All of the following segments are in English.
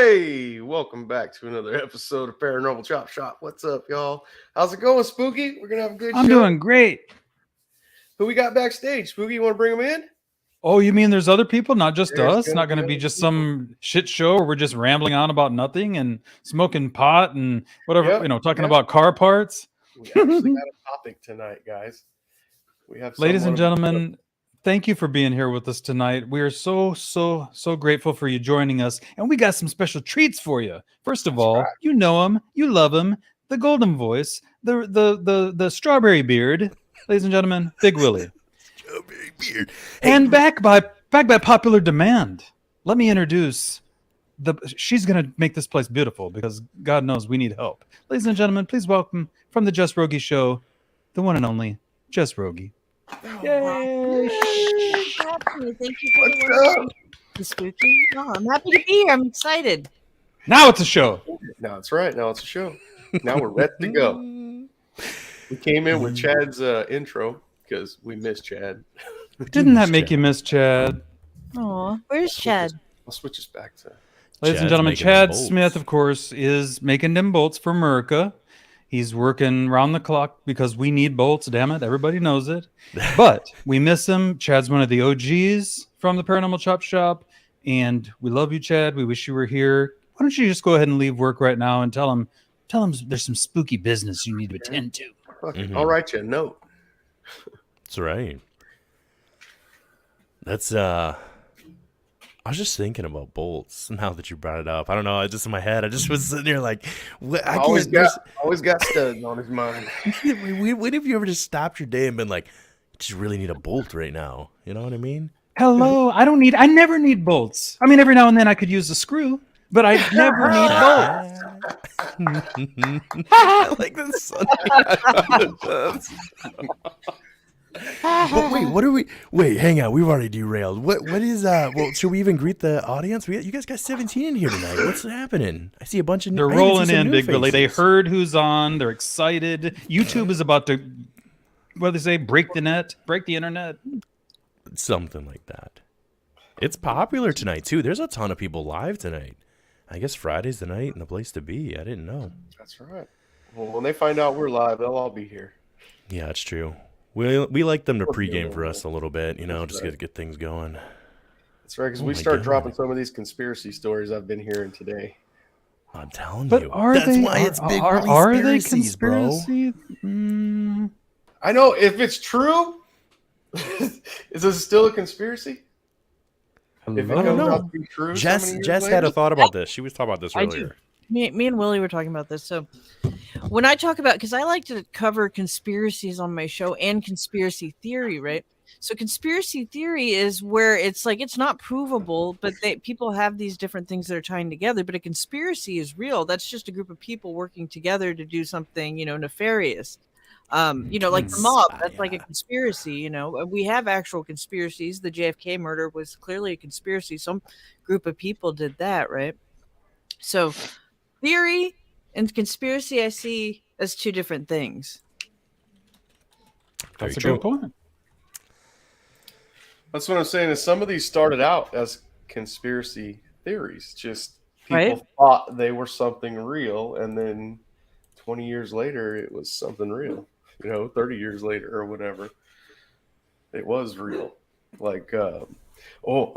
Hey, welcome back to another episode of Paranormal Chop Shop. What's up, y'all? How's it going, Spooky? We're gonna have a good I'm show. doing great. Who we got backstage? Spooky, you want to bring them in? Oh, you mean there's other people, not just There's us? gonna Not going be to be other just people. some shit show where we're just rambling on about nothing and smoking pot and whatever, Yep, talking yep. about car parts. We actually got a topic tonight, guys. We have Ladies and someone. gentlemen, thank you for being here with us tonight. We are so grateful for you joining us, and we got some special treats for you. First of That's all, right. you know him, you love him, the golden voice, the strawberry beard, ladies and gentlemen, Big Willie. Strawberry beard. Hey, And back by popular demand, let me introduce she's gonna make this place beautiful because God knows we need help. Ladies and gentlemen, please welcome from the Jess Rogge Show, the one and only Jess Rogge. Yay! Thank you for What's the up? welcome, Spooky. Oh, I'm happy to be here. I'm excited. Now it's a show. Now it's right. Now it's a show. Now we're ready to go. We came in with Chad's intro because we missed Chad. Didn't that make you miss Chad? Oh, where's Chad? I'll switch this back to. Ladies and Chad's gentlemen, making them Chad bolts. Smith, of course, is making them bolts for America. He's working round the clock because we need bolts, damn it. Everybody knows it. But we miss him. Chad's one of the OGs from the Paranormal Chop Shop. And we love you, Chad. We wish you were here. Why don't you just go ahead and leave work right now and tell him there's some spooky business you need to attend to. I'll write you a note. That's right. That's I was just thinking about bolts now that you brought it up. I don't know. It's just in my head. I just was sitting there like, what, I Always can't. got studs on his mind. When have you ever just stopped your day and been like, I just really need a bolt right now? You know what I mean? Hello. I never need bolts. I mean, every now and then I could use a screw, but I never need bolts. I like this. But wait, what are we? Wait, hang on. We've already derailed. What is well? Should we even greet the audience? You guys got 17 in here tonight. What's happening? I see a bunch of. They're I even see rolling some in, new Big Billy. They faces. heard who's on. They're excited. YouTube is about to, what do they say? Break the internet. Something like that. It's popular tonight too. There's a ton of people live tonight. I guess Friday's the night and the place to be. I didn't know. That's right. Well, when they find out we're live, they'll all be here. Yeah, that's true. We like them to We'll pregame feel for it. us a little bit, That's just right. get things going. That's right, because Oh we my start God. dropping some of these conspiracy stories I've been hearing today. I'm telling But you. are That's they? why it's big are they conspiracies, bro. conspiracy? Mm, I know if it's true, is this still a conspiracy? If it hello? comes know. out to be true, so many years Jess later? had a thought about this. She was talking about this I earlier. do. Me and Willie were talking about this. So when I talk about, because I like to cover conspiracies on my show and conspiracy theory, right? So conspiracy theory is where it's like it's not provable, but people have these different things that are tying together. But a conspiracy is real. That's just a group of people working together to do something, nefarious. Like the mob. That's like a conspiracy. We have actual conspiracies. The JFK murder was clearly a conspiracy. Some group of people did that, right? So theory and conspiracy I see as two different things. That's a Very good point. That's what I'm saying. Is some of these started out as conspiracy theories. Just people Right. thought they were something real, and then 20 years later, it was something real. 30 years later or whatever, it was real. Like, a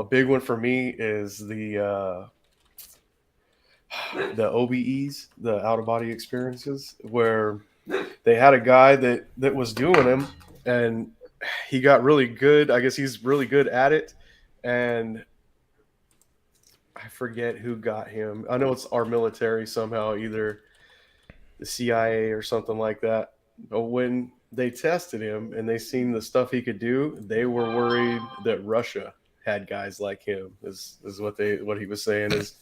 big one for me is the OBEs, the out of body experiences, where they had a guy that was doing them, and he got really good. I guess he's really good at it, and I forget who got him. I know it's our military somehow, either the CIA or something like that. But when they tested him and they seen the stuff he could do, they were worried that Russia had guys like him. Is what he was saying is.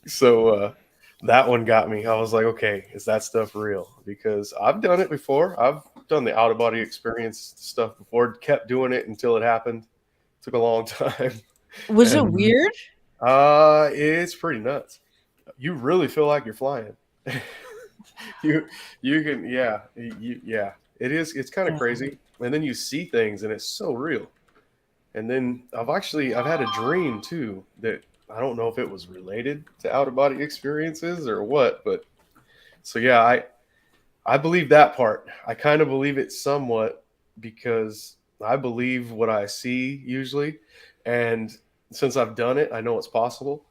So that one got me. I was like, okay, is that stuff real? Because I've done it before. I've done the out of body experience stuff before. Kept doing it until it happened. Took a long time. Was it And- weird? It's pretty nuts. You really feel like you're flying. you can, yeah. It is. It's kind of crazy. And then you see things, and it's so real. And then I've had a dream too that I don't know if it was related to out of body experiences or what, but so yeah, I believe that part. I kind of believe it somewhat because I believe what I see usually, and since I've done it, I know it's possible.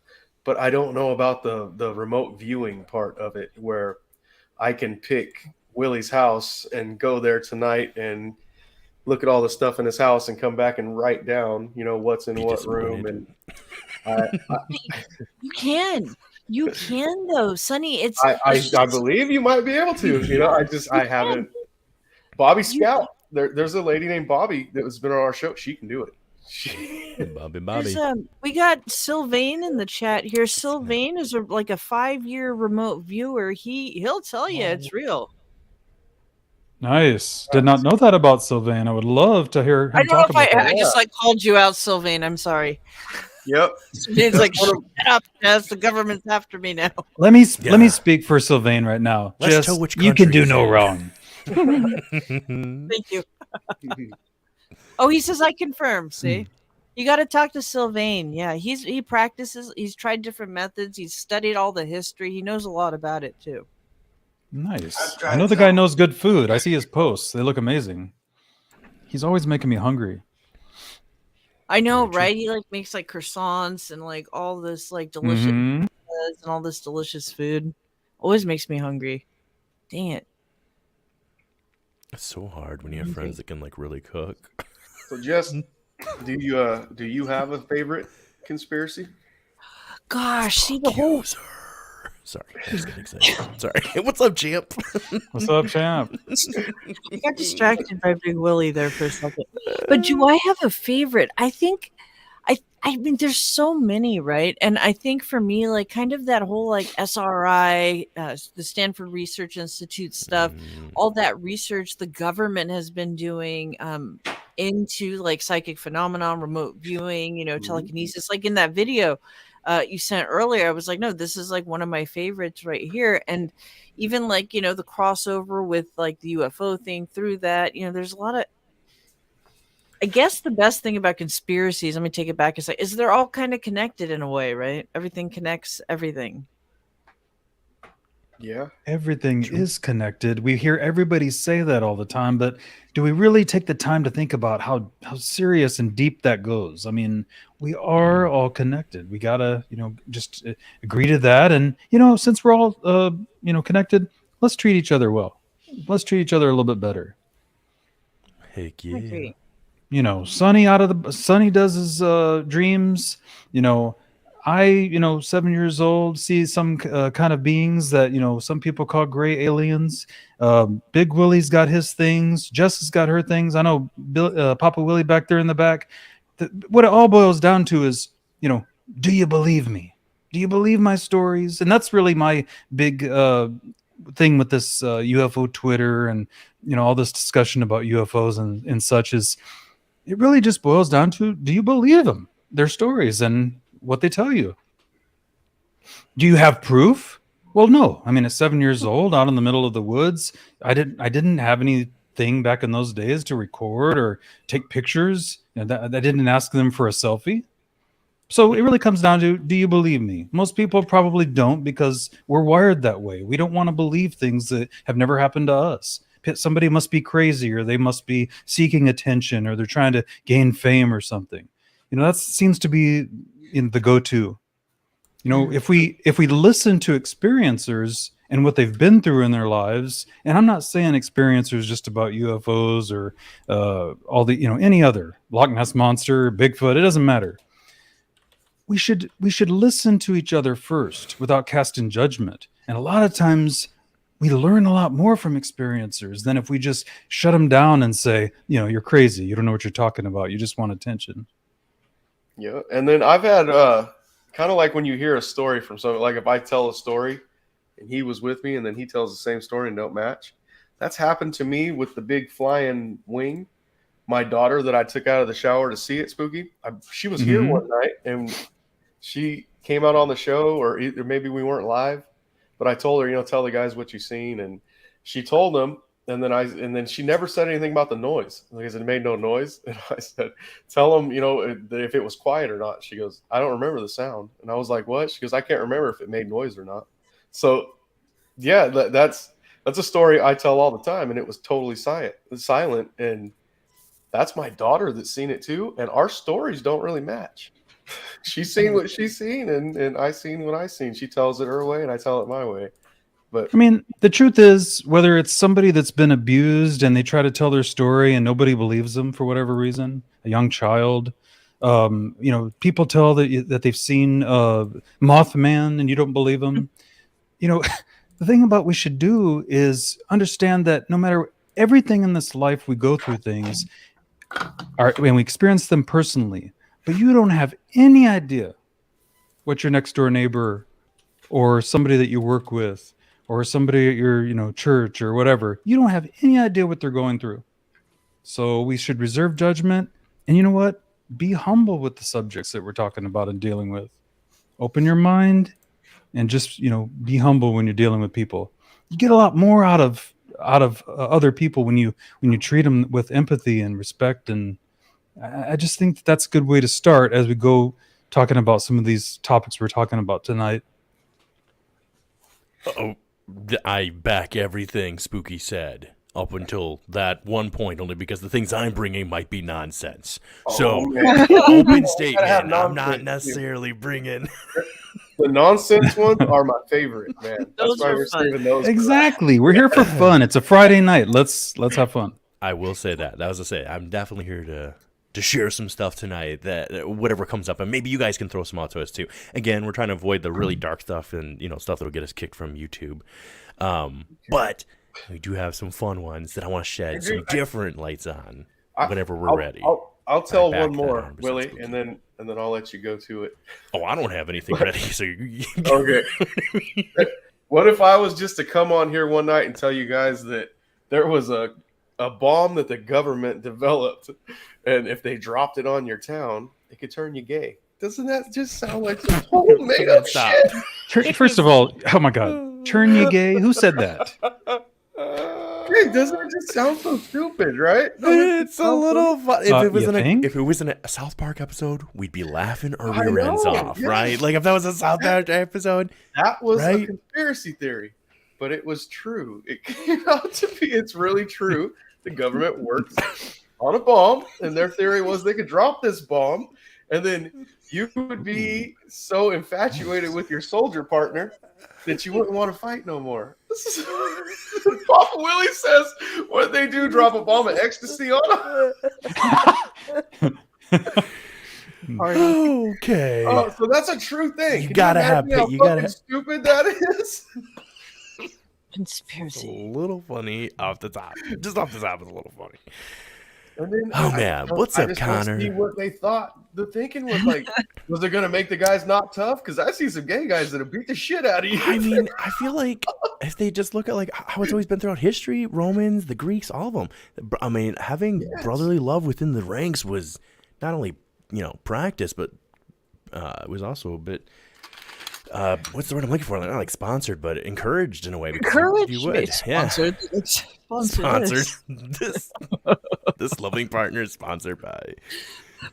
But I don't know about the remote viewing part of it, where I can pick Willie's house and go there tonight and look at all the stuff in his house and come back and write down, what's in Be what room. disappointed. And I, You can. You can though, Sonny. I believe you might be able to. I haven't. Bobby Scout. There's a lady named Bobby that has been on our show. She can do it. Bobby. We got Sylvain in the chat here. Sylvain is like a 5-year remote viewer. He'll tell you it's real. Nice. Did not know that about Sylvain. I would love to hear I him don't know talk if about that. I just like called you out, Sylvain. I'm sorry. Yep. It's like, shut up, Jess. The government's after me now. Let me speak for Sylvain right now. Let's Just, tell which you can country do he's no in. wrong. Thank you. Oh, he says I confirm. See, you got to talk to Sylvain. Yeah, he practices. He's tried different methods. He's studied all the history. He knows a lot about it too. Nice. I know the guy knows good food. I see his posts. They look amazing. He's always making me hungry. I know, right? He like makes like croissants and like all this like delicious Mhm. and all this delicious food. Always makes me hungry. Dang it. It's so hard when you have friends that can like really cook. So, Jess, do you have a favorite conspiracy? Gosh, see the whole. Sorry, I was getting excited. Sorry. What's up, champ? What's up, champ? I got distracted by Big Willie there for a second. But do I have a favorite? I think I mean there's so many, right? And I think for me, like kind of that whole like SRI, the Stanford Research Institute stuff, all that research the government has been doing into like psychic phenomenon, remote viewing, telekinesis. Like in that video you sent earlier, I was like, no, this is like one of my favorites right here. And even like, the crossover with like the UFO thing through that, there's a lot of, I guess the best thing about conspiracies, let me take it back a sec, is they're all kind of connected in a way, right? Everything connects everything. Yeah. Everything is connected. We hear everybody say that all the time, but do we really take the time to think about how serious and deep that goes? I mean, we are all connected. We gotta, just agree to that. And since we're all, connected, let's treat each other well. Let's treat each other a little bit better. Heck yeah. Sonny does his dreams. I, 7 years old, see some kind of beings that, some people call gray aliens. Big Willie's got his things. Jess has got her things. I know Papa Willie back there in the back. What it all boils down to is, do you believe me? Do you believe my stories? And that's really my big thing with this UFO Twitter and, all this discussion about UFOs and such is it really just boils down to, do you believe them, their stories and what they tell you? Do you have proof? Well, no. I mean, at 7 years old, out in the middle of the woods, I didn't have anything back in those days to record or take pictures. I didn't ask them for a selfie. So it really comes down to, do you believe me? Most people probably don't because we're wired that way. We don't want to believe things that have never happened to us. Somebody must be crazy or they must be seeking attention or they're trying to gain fame or something. That seems to be in the go-to. If we listen to experiencers and what they've been through in their lives, and I'm not saying experiencers just about UFOs or all the any other Loch Ness monster, Bigfoot, it doesn't matter. We should listen to each other first without casting judgment. And a lot of times we learn a lot more from experiencers than if we just shut them down and say, you're crazy, you don't know what you're talking about, you just want attention. Yeah, and then I've had kind of like when you hear a story from someone, like if I tell a story and he was with me and then he tells the same story and don't match. That's happened to me with the big flying wing. My daughter that I took out of the shower to see it, Spooky, she was here one night and she came out on the show, or maybe we weren't live, but I told her, tell the guys what you've seen. And she told them, and then she never said anything about the noise. Like I said, it made no noise. And I said, tell them, if it was quiet or not. She goes, I don't remember the sound. And I was like, what? She goes, I can't remember if it made noise or not. So yeah, that's a story I tell all the time. And it was totally silent. And that's my daughter that's seen it too. And our stories don't really match. She's seen what she's seen, and I seen what I seen. She tells it her way, and I tell it my way. But I mean, the truth is, whether it's somebody that's been abused and they try to tell their story and nobody believes them for whatever reason, a young child, people tell that they've seen Mothman and you don't believe them. The thing about we should do is understand that no matter everything in this life, we go through things, and we experience them personally, but you don't have any idea what your next door neighbor or somebody that you work with or somebody at your church or whatever, you don't have any idea what they're going through. So we should reserve judgment, and you know what? Be humble with the subjects that we're talking about and dealing with. Open your mind and just be humble when you're dealing with people. You get a lot more out of other people when you treat them with empathy and respect. And I just think that's a good way to start as we go talking about some of these topics we're talking about tonight. Oh, I back everything Spooky said up until that one point, only because the things I'm bringing might be nonsense. Open statement. I'm not necessarily bringing. The nonsense ones are my favorite, man. Those That's why are we're fun. saving those. Exactly. We're here for fun. It's a Friday night. Let's have fun. I will say that. That was to say, I'm definitely here to share some stuff tonight, that whatever comes up, and maybe you guys can throw some out to us too. Again, we're trying to avoid the really dark stuff and stuff that'll get us kicked from YouTube. But we do have some fun ones that I want to shed some different lights on whenever we're ready. I'll tell back one that more, 100% Willie, Spooky. and then I'll let you go to it. Oh, I don't have anything ready, so you Okay. What if I was just to come on here one night and tell you guys that there was a bomb that the government developed, and if they dropped it on your town, it could turn you gay? Doesn't that just sound like some total made up Stop. shit? First of all, oh my God, turn you gay? Who said that? Hey, doesn't it just sound so stupid, right? It's a little fun. If you it was in a South Park episode, we'd be laughing our I rear ends know, off, yeah. right? Like if that was a South Park episode. That was a Right? conspiracy theory, but it was true. It came out to be, it's really true. The government works on a bomb, and their theory was they could drop this bomb, and then you would be so infatuated with your soldier partner that you wouldn't want to fight no more. Papa Willie says, what they do, drop a bomb of ecstasy on them? Okay. Oh, so that's a true thing. You Can gotta imagine have- how you gotta fucking have- stupid that is. It's Conspiracy. a little funny off the top. Just off the top, it's a little funny. And then Oh, man. What's I up, just wanna Connor? See what they thought. The thinking was like, was it going to make the guys not tough? Because I see some gay guys that'll beat the shit out of you. I mean, I feel like if they just look at like how it's always been throughout history, Romans, the Greeks, all of them. I mean, having brotherly love within the ranks was not only practice, but it was also a bit. What's the word I'm looking for? Not like sponsored, but encouraged in a way. Because Encouraged, you would, sponsored. Sponsored. This loving partner is sponsored by.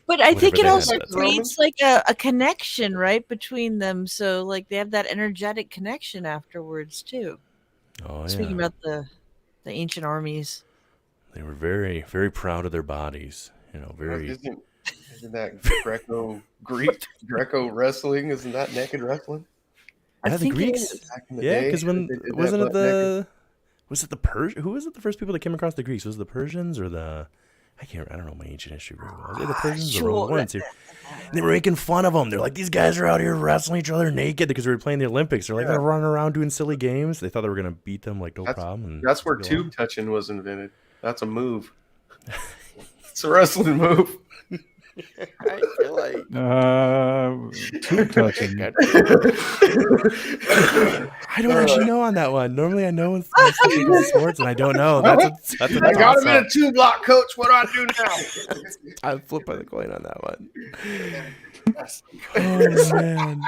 But I think Whatever it they also have, that's creates like a connection, right, between them. So like they have that energetic connection afterwards too. Oh yeah. Speaking about the ancient armies. They were very, very proud of their bodies. Very. Isn't that Greco wrestling? Isn't that naked wrestling? I Yeah, the think it Greeks. is. Back in the Yeah, day, because when they did wasn't that it butt naked. was it the Who was it the first people that came across the Greeks? Was it the Persians or the? I don't know my ancient history very well. Was it the Persians or Romans? One or two. They were making fun of them. They're like, these guys are out here wrestling each other naked because they were playing the Olympics. They're like, they're running around doing silly games. They thought they were gonna beat them like no problem. And That's where go on. tube touching was invented. That's a move. It's a wrestling move. I feel like too touching. I don't actually know on that one. Normally, I know it's sports, and I don't know. That's a I got him in a toss-up. 2-block, coach. What do I do now? I'm flipping the coin on that one. Oh man,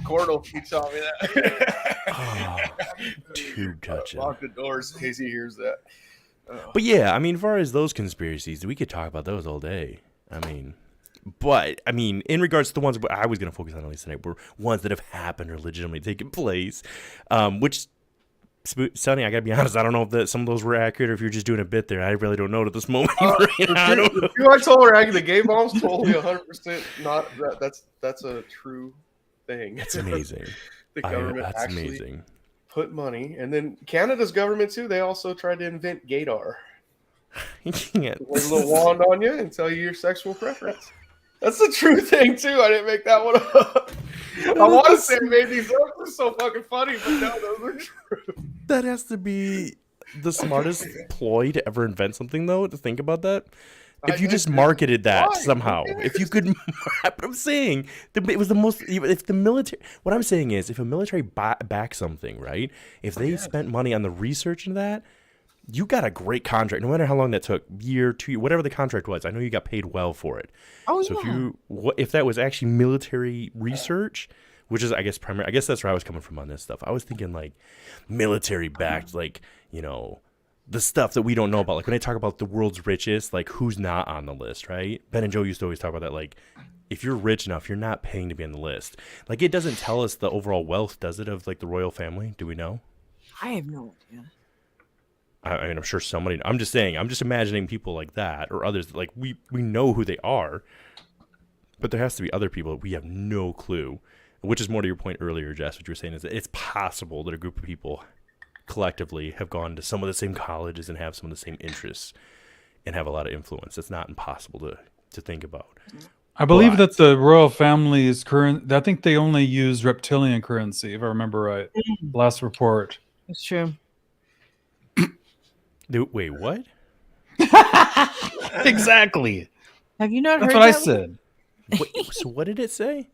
Cordell, he taught me that. too touching. Lock the doors in case he hears that. But yeah, I mean, as far as those conspiracies, we could talk about those all day. But in regards to the ones I was going to focus on at least tonight were ones that have happened or legitimately taken place, which, Sonny, I got to be honest, I don't know if some of those were accurate or if you're just doing a bit there. I really don't know at this moment. I don't know. I told her the gay bomb's totally 100% not that's a true thing. That's amazing. The government That's actually amazing. put money, and then Canada's government too. They also tried to invent gaydar. Yeah. Put a little wand on you and tell you your sexual preference. That's the true thing too. I didn't make that one up. I want to say I made these up. It's so fucking funny, but no, those are true. That has to be the smartest ploy to ever invent something, though, to think about that. If you just marketed that somehow, if you could, but I'm saying it was the most. If the military, what I'm saying is, if a military backs something, right? If they spent money on the research into that, you got a great contract. No matter how long that took, year, 2 years, whatever the contract was. I know you got paid well for it. Oh, so yeah. if that was actually military research, which is, I guess, primary. I guess that's where I was coming from on this stuff. I was thinking like military backed, like, the stuff that we don't know about. Like when they talk about the world's richest, like who's not on the list, right? Ben and Joe used to always talk about that. Like if you're rich enough, you're not paying to be on the list. Like it doesn't tell us the overall wealth, does it, of like the royal family? Do we know? I have no idea. I mean, I'm sure somebody. I'm just saying. I'm just imagining people like that or others. That, like we know who they are, but there has to be other people that we have no clue. Which is more to your point earlier, Jess. What you were saying is that it's possible that a group of people collectively have gone to some of the same colleges and have some of the same interests and have a lot of influence. It's not impossible to think about. I believe that the royal family's current. I think they only use reptilian currency, if I remember right. Last report. It's true. Wait, what? Exactly. Have you not That's heard what I that? said. Wait, so what did it say?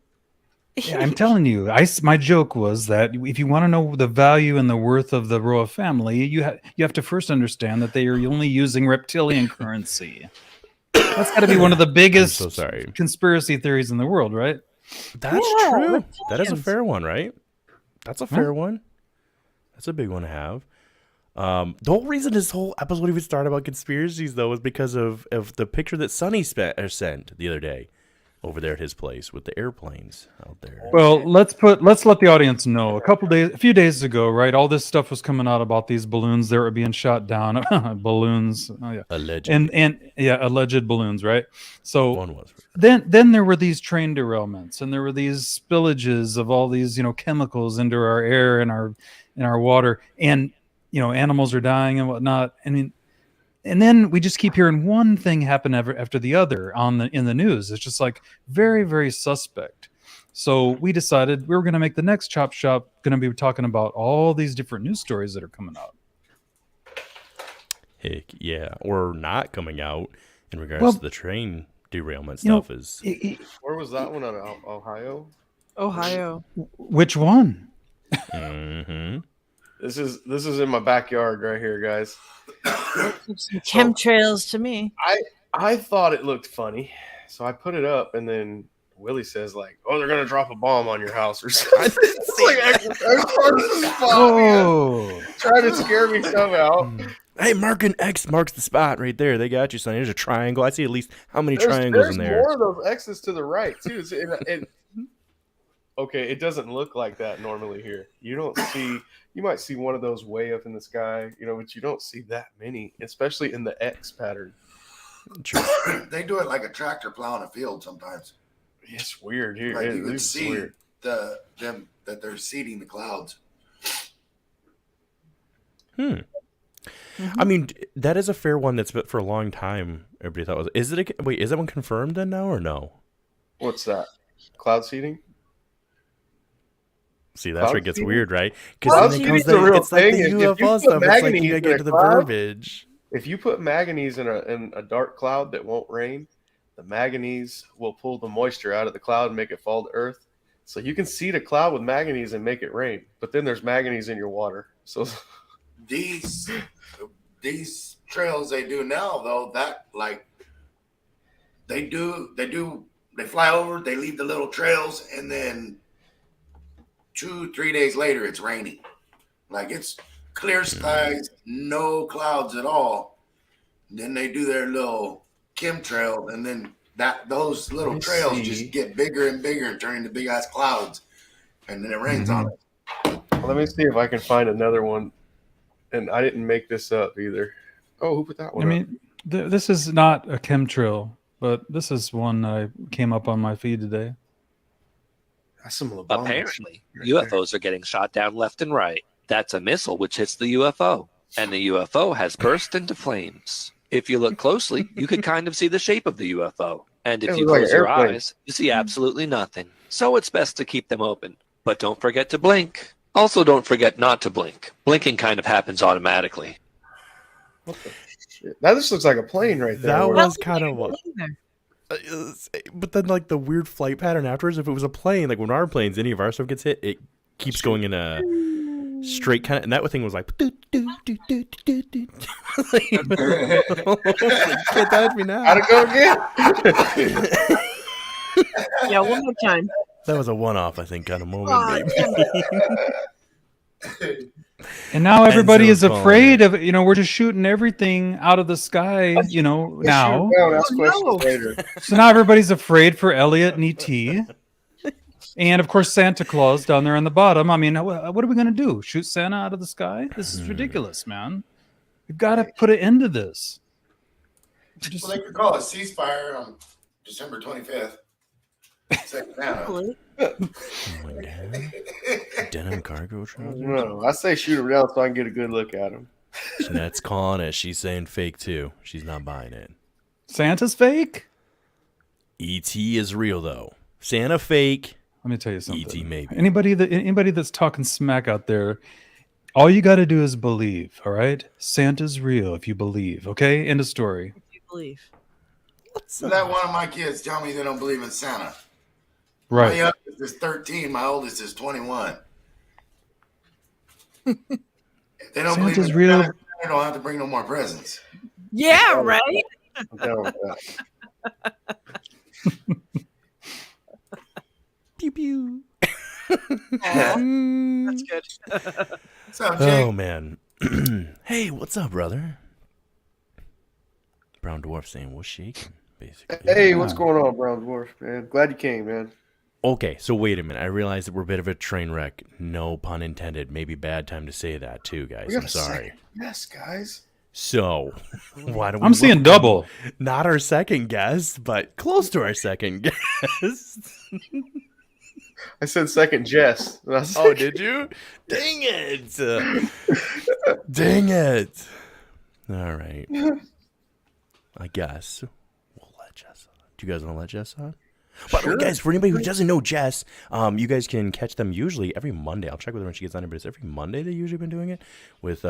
Yeah, I'm telling you. My joke was that if you want to know the value and the worth of the royal family, you have to first understand that they are only using reptilian currency. That's got to be one of the biggest I'm so sorry. conspiracy theories in the world, right? That's Yeah, true. That is a reptilians. fair one, right? That's a fair one. That's a big one to have. The whole reason this whole episode even started about conspiracies, though, was because of the picture that Sonny sent the other day over there at his place with the airplanes out there. Well, let's let the audience know. A few days ago, right? All this stuff was coming out about these balloons that were being shot down. Balloons, oh yeah, Alleged. and alleged balloons, right? So One was. then there were these train derailments, and there were these spillages of all these chemicals into our air and our water, and animals are dying and whatnot. I mean, and then we just keep hearing one thing happen after the other in the news. It's just like very, very suspect. So we decided we were going to make the next Chop Shop going to be talking about all these different news stories that are coming out. Heck yeah, or not coming out in regards to the train derailment stuff. Where was that one? On Ohio? Ohio. Which one? Mm-hmm. This is in my backyard right here, guys. Some chemtrails to me. I thought it looked funny, so I put it up, and then Willie says like, "Oh, they're gonna drop a bomb on your house or something." Trying to scare me somehow. Hey, marking X marks the spot right there. They got you, son. There's a triangle. I see at least how many triangles in there. There's more of those X's to the right too. Okay, it doesn't look like that normally here. You might see one of those way up in the sky, but you don't see that many, especially in the X pattern. They do it like a tractor plowing a field sometimes. It's weird here. Like you can It's see weird. that they're seeding the clouds. I mean, that is a fair one. That's been for a long time. Everybody thought is that one confirmed then now or no? What's that? Cloud seeding? See, that's where it gets weird, right? Cloud Because seeding's a real it's like the thing. If you UFO put stuff. It's like manganese you gotta in get a to the cloud, verbiage. If you put manganese in a dark cloud that won't rain, the manganese will pull the moisture out of the cloud and make it fall to earth. So you can seed a cloud with manganese and make it rain, but then there's manganese in your water. So These trails they do now, though, that like they fly over, they leave the little trails, and then 2-3 days later it's raining. Like it's clear skies, no clouds at all. Then they do their little chemtrail, and then those little trails just get bigger and bigger and turn into big ass clouds, and then it rains on it. let me see if I can find another one. And I didn't make this up either. Oh, who put that one? I mean, this is not a chemtrail, but this is one I came up on my feed today. That's some Obama Apparently, right UFOs are getting shot down left and right. That's a missile which hits the UFO, and the UFO has burst into flames. If you look closely, you can kind of see the shape of the UFO. And if It you looks like close an your airplane. eyes, you see absolutely nothing. So it's best to keep them open. But don't forget to blink. Also, don't forget not to blink. Blinking kind of happens automatically. What the shit? Now this looks like a plane right there. That Where- was kind of what. But then, like the weird flight pattern afterwards, if it was a plane, like when our planes, any of our stuff gets hit, it keeps going in a straight kind of, and that thing was like, doo, doo, doo, doo, doo, doo. Like, can't touch me now. How'd it go again? Yeah, one more time. That was a one-off, I think, kind of moment. Aw, Maybe. damn it. And now everybody is Enzo's calling afraid it. of, we're just shooting everything out of the sky, Let's now. shoot down, ask Oh, questions no. later. So now everybody's afraid for Elliot and E.T. And of course, Santa Claus down there on the bottom. I mean, what are we going to do? Shoot Santa out of the sky? This is ridiculous, man. We've got to put an end to this. Just- Well, they could call a ceasefire on December 25th. Second Santa. Hopefully. Oh my God. Denim cargo trousers. No, I say shoot him down so I can get a good look at him. Jeanette's calling it. She's saying fake too. She's not buying it. Santa's fake? E.T. is real though. Santa fake. Let me tell you something. E.T. maybe. Anybody that's talking smack out there, all you got to do is believe, all right? Santa's real if you believe, okay? End of story. If you believe. So that one of my kids tell me they don't believe in Santa. My Right. youngest is 13. My oldest is 21. If they don't believe Santa's in real. Santa, they don't have to bring no more presents. Yeah, right? I'm down with that. Pew pew. Aw, that's good. What's up, Jake? Oh man. Hey, what's up, brother? Brown Dwarf saying what's shaking, basically. Hey, what's going on, Brown Dwarf, man? Glad you came, man. Okay, so wait a minute. I realize that we're a bit of a train wreck. No pun intended. Maybe bad time to say that too, guys. We got I'm a sorry. second. Yes, guys. So, why don't we I'm seeing welcome double. Not our second guest, but close to our second guest. I said second Jess. Oh, did you? Dang it. Dang it. All right. I guess we'll let Jess on. Do you guys want to let Jess on? By the way, guys, for anybody who doesn't know Jess, you guys can catch them usually every Monday. I'll check with her when she gets on here, but it's every Monday they've usually been doing it with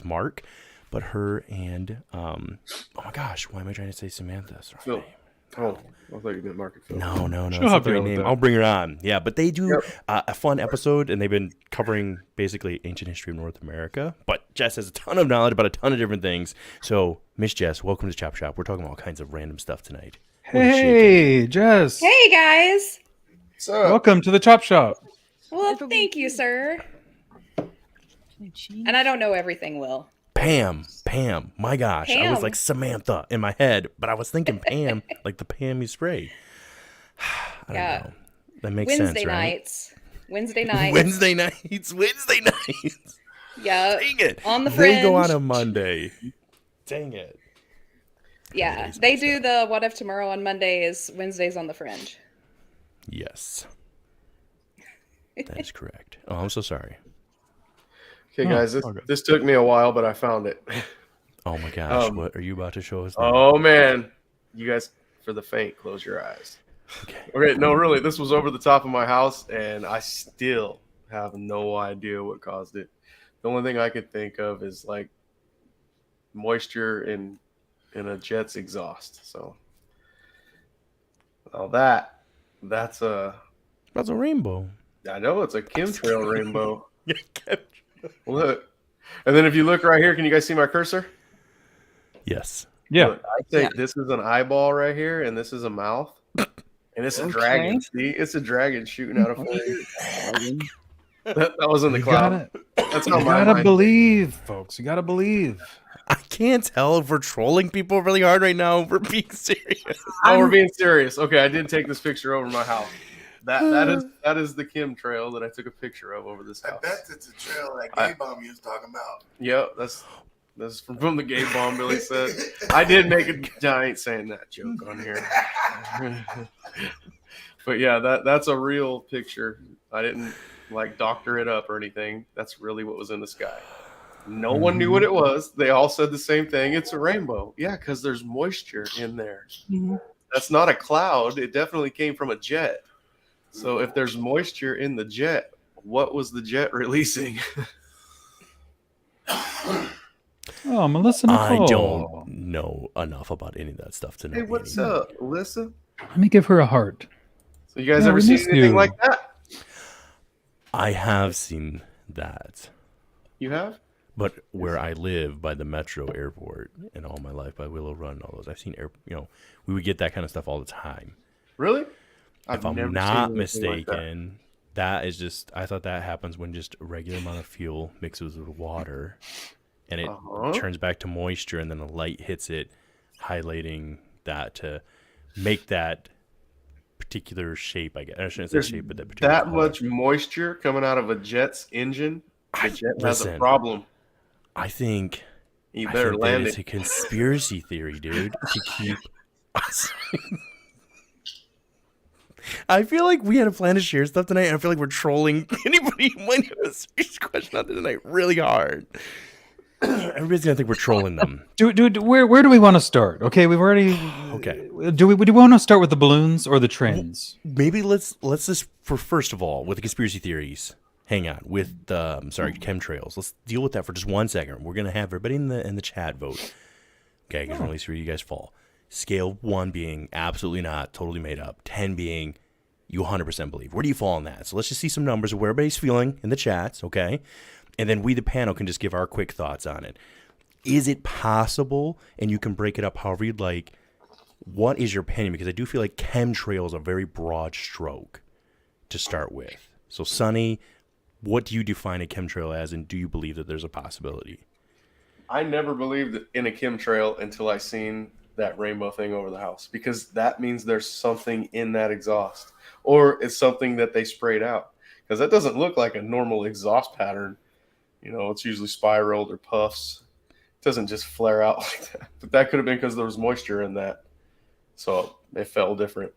Mark. But her and oh my gosh, why am I trying to say Samantha? Sorry. Phil. Oh, I thought you meant Mark and Phil. No, She'll it's help not the you right out with name. that. I'll bring her on. Yeah, but they do Yep. a fun episode, and they've been covering basically ancient history of North America. But Jess has a ton of knowledge about a ton of different things. So, Miss Jess, welcome to Chop Shop. We're talking about all kinds of random stuff tonight. What is shaking? Hey, Jess. Hey guys. What's up? Welcome to the Chop Shop. Well, thank you, sir. And I don't know everything, Will. Pam. My gosh, I was Pam. like Samantha in my head, but I was thinking Pam, like the Pam you spray. I don't Yeah. know. That makes Wednesday sense, right? nights. Wednesday nights. Wednesday nights. Yeah. Dang it. On the They go on Fringe. a Monday. Dang it. Yeah. Monday's They messed do up. the What If Tomorrow on Mondays, Wednesdays on the Fringe. Yes. That is correct. Oh, I'm so sorry. Okay, Oh, guys, okay. this took me a while, but I found it. Oh my gosh, Um, what are you about to show us now? Oh man, you guys, for the faint, close your eyes. Okay. Okay, no, really, this was over the top of my house, and I still have no idea what caused it. The only thing I could think of is like moisture in a jet's exhaust. So Oh, that's a. That's a rainbow. I know it's a chemtrail rainbow. Look, and then if you look right here, can you guys see my cursor? Yes. Yeah. Look, I think this is an eyeball right here, and this is a mouth, and it's a dragon. See, it's a dragon shooting out of fire. that was in the cloud. That's You not my gotta mind. believe, folks. You gotta believe. I can't tell if we're trolling people really hard right now. If we're being serious. Oh, we're being serious. Okay, I did take this picture over my house. That is the chemtrail that I took a picture of over this I house. bet it's a trail that gay bomb you was talking about. Yep, that's from the gay bomb. Billy said I did make a. I ain't saying that joke on here. But yeah, that's a real picture. I didn't like doctor it up or anything. That's really what was in the sky. No one knew what it was. They all said the same thing. It's a rainbow. Yeah, because there's moisture in there. That's not a cloud. It definitely came from a jet. So if there's moisture in the jet, what was the jet releasing? Oh, Melissa Nicole. I don't know enough about any of that stuff to know. Hey, what's up, Alyssa? Let me give her a heart. So you guys Yeah, ever we seen missed anything you. like that? I have seen that. You have? But where I live by the metro airport and all my life by Willow Run and all those, I've seen we would get that kind of stuff all the time. Really? If I'm not mistaken, that is just, I thought that happens when just a regular amount of fuel mixes with water and it turns back to moisture and then the light hits it, highlighting that to make that particular shape, I guess. I shouldn't say shape, but that particular that color. much moisture coming out of a jet's engine, the jet has a Listen, problem. I think You better that land it's it. a conspiracy theory, dude, to keep us. I feel like we had a plan to share stuff tonight, and I feel like we're trolling anybody who might have a serious question out there tonight really hard. Everybody's gonna think we're trolling them. Where do we want to start? Okay, we've already. Okay. Do we want to start with the balloons or the trains? Maybe let's just first of all with the conspiracy theories. Hang on with the chemtrails. Let's deal with that for just 1 second. We're gonna have everybody in the chat vote. Okay, because only 3 of you guys fall. Scale 1 being absolutely not, totally made up. 10 being you 100% believe. Where do you fall on that? So let's just see some numbers of where everybody's feeling in the chats, okay? And then we, the panel, can just give our quick thoughts on it. Is it possible, and you can break it up however you'd like, what is your opinion? Because I do feel like chemtrail is a very broad stroke to start with. So, Sonny, what do you define a chemtrail as, and do you believe that there's a possibility? I never believed in a chemtrail until I seen that rainbow thing over the house, because that means there's something in that exhaust, or it's something that they sprayed out, because that doesn't look like a normal exhaust pattern. It's usually spiraled or puffs. It doesn't just flare out like that. But that could have been because there was moisture in that, so it felt different.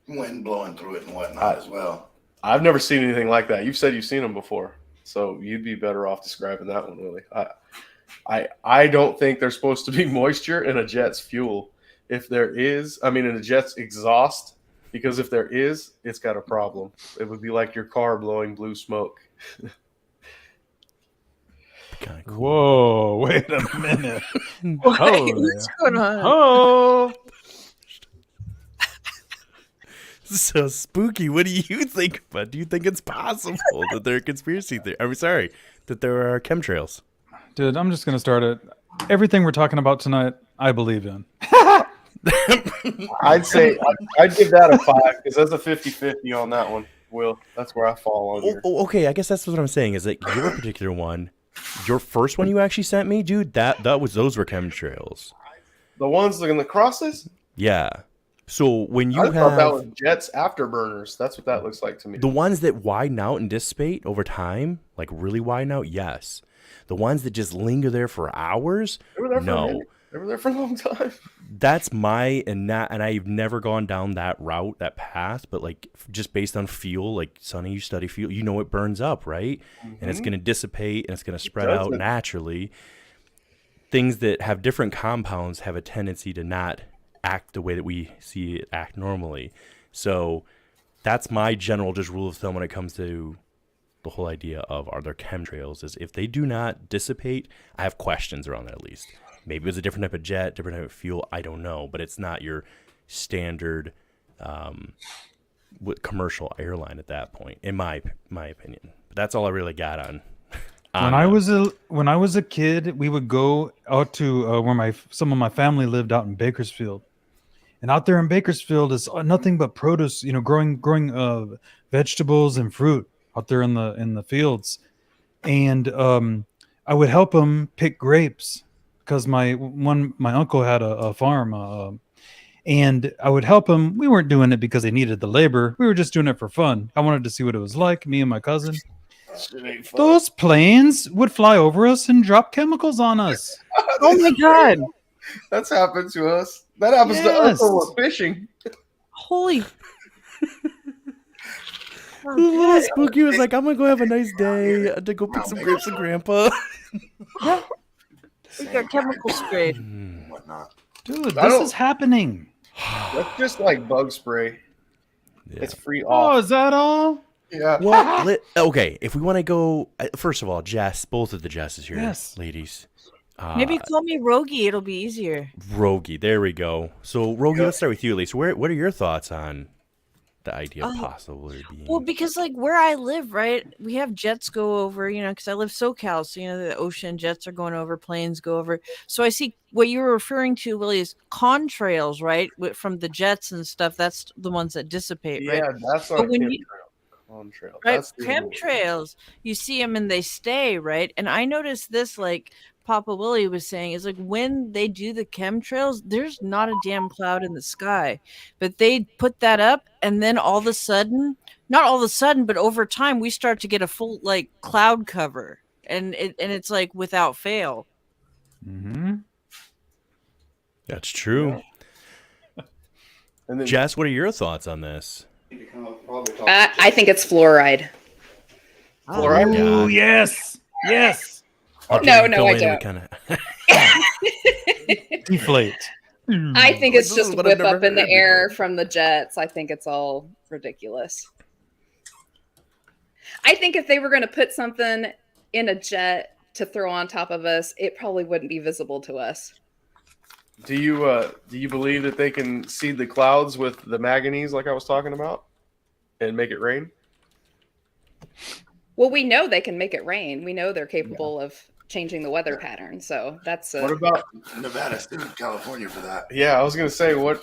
Wind blowing through it and whatnot as well. I've never seen anything like that. You've said you've seen them before, so you'd be better off describing that one, Willie. I don't think there's supposed to be moisture in a jet's fuel. If there is, in a jet's exhaust, because if there is, it's got a problem. It would be like your car blowing blue smoke. Kind of cool. Whoa! Wait a minute. What's going on? Oh! So spooky. What do you think about? Do you think it's possible that there are conspiracy theories? I'm sorry, that there are chemtrails. Dude, I'm just gonna start it. Everything we're talking about tonight, I believe in. I'd say I'd give that a 5, because that's a 50-50 on that one, Will. That's where I fall on here. Okay, I guess that's what I'm saying. Is that your particular one, your first one you actually sent me, dude? Those were chemtrails. The ones in the crosses? Yeah. So when you I thought that have was jets afterburners. That's what that looks like to me. the ones that widen out and dissipate over time, like really widen out, yes. The ones that just linger there for hours, They were there for a no. minute. They were there for a long time. That's and I've never gone down that route, that path, but like just based on fuel, like Sonny, you study fuel, it burns up, right? And it's going to dissipate and it's going to spread out naturally. Things that have different compounds have a tendency to not act the way that we see it act normally. So that's my general just rule of thumb when it comes to the whole idea of are there chemtrails, is if they do not dissipate, I have questions around that at least. Maybe it was a different type of jet, different type of fuel, I don't know, but it's not your standard with commercial airline at that point, in my opinion. But that's all I really got on. When I was a kid, we would go out to where some of my family lived out in Bakersfield, and out there in Bakersfield is nothing but produce. Growing vegetables and fruit out there in the fields, and I would help them pick grapes because my uncle had a farm, and I would help him. We weren't doing it because they needed the labor. We were just doing it for fun. I wanted to see what it was like. Me and my cousin. Those planes would fly over us and drop chemicals on us. Oh my god! That's happened to us. That happens to us when we're fishing. Holy! Little Spooky was like, I'm gonna go have a nice day to go pick some grapes with Grandpa. We got chemical sprayed. Whatnot. Dude, this is happening. That's just like bug spray. Yeah. It's free Oh, off. is that all? Yeah. Well, okay. If we want to go, first of all, Jess, both of the Jesses here, Yes. ladies. Maybe call me Rogie. It'll be easier. Rogie, there we go. So, Rogie, let's start with you, at least. What are your thoughts on the idea of possibly being? Well, because like where I live, right, we have jets go over. Because I live SoCal, so the ocean jets are going over, planes go over. So I see what you were referring to, Willie, is contrails, right, from the jets and stuff. That's the ones that dissipate, right? Yeah, that's But our when chemtrail. you- Contrail. Right, That's the other one. chemtrails. You see them and they stay, right? And I noticed this, like Papa Willie was saying, is like when they do the chemtrails, there's not a damn cloud in the sky, but they put that up, and then all of a sudden, not all of a sudden, but over time, we start to get a full like cloud cover, and it's like without fail. Mm-hmm. That's true. And then Jess, what are your thoughts on this? I think it's fluoride. Fluoride? Oh, yes. Yes. No, no, I don't. Kinda... Deflate. I think it's This is just what I've whip never up in the heard air from the jets. I think it's all ridiculous. I think if they were going to put something in a jet to throw on top of us, it probably wouldn't be visible to us. do you believe that they can seed the clouds with the manganese, like I was talking about, and make it rain? Well, we know they can make it rain. We know they're capable of changing the weather pattern. So that's What about? Nevada sued California for that. Yeah, I was gonna say what.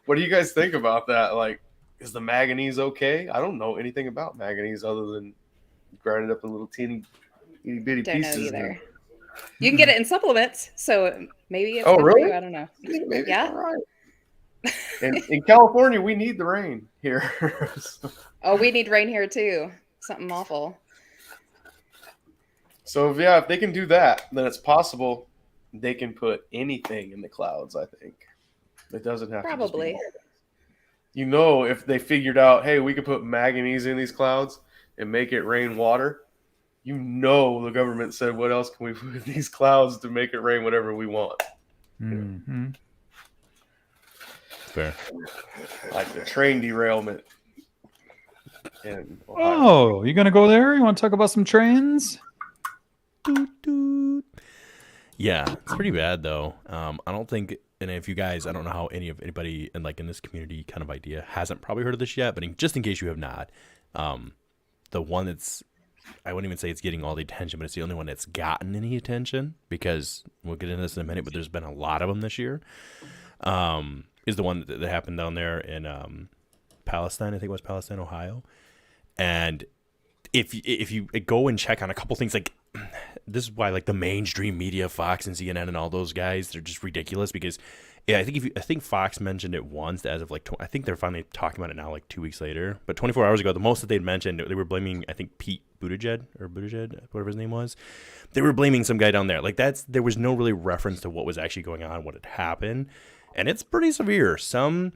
What do you guys think about that? Like, is the manganese okay? I don't know anything about manganese other than grind it up in little teeny bitty don't know pieces. either. You can get it in supplements, so maybe it's Oh, good for really? you. I don't know. Maybe Yeah. all right. In California, we need the rain here. Oh, we need rain here too. Something awful. So if they can do that, then it's possible they can put anything in the clouds. I think it doesn't have Probably. to just be if they figured out, hey, we could put manganese in these clouds and make it rain water. The government said, what else can we put in these clouds to make it rain whatever we want? Mm-hmm. Fair. Like the train derailment. In Ohio. Oh, you going to go there? You want to talk about some trains? Doot, doot. Yeah, it's pretty bad though. I don't think, and if you guys, I don't know how anybody in this community kind of idea hasn't probably heard of this yet, but just in case you have not, the one that's, I wouldn't even say it's getting all the attention, but it's the only one that's gotten any attention, because we'll get into this in a minute, but there's been a lot of them this year. Is the one that happened down there in Palestine, I think it was Palestine, Ohio. And if you go and check on a couple things, like, this is why the mainstream media, Fox and CNN and all those guys, they're just ridiculous, because I think Fox mentioned it once as of I think they're finally talking about it now 2 weeks later, but 24 hours ago, the most that they'd mentioned, they were blaming, I think, Pete Buttigieg, whatever his name was. They were blaming some guy down there. There was no really reference to what was actually going on, what had happened, and it's pretty severe. Some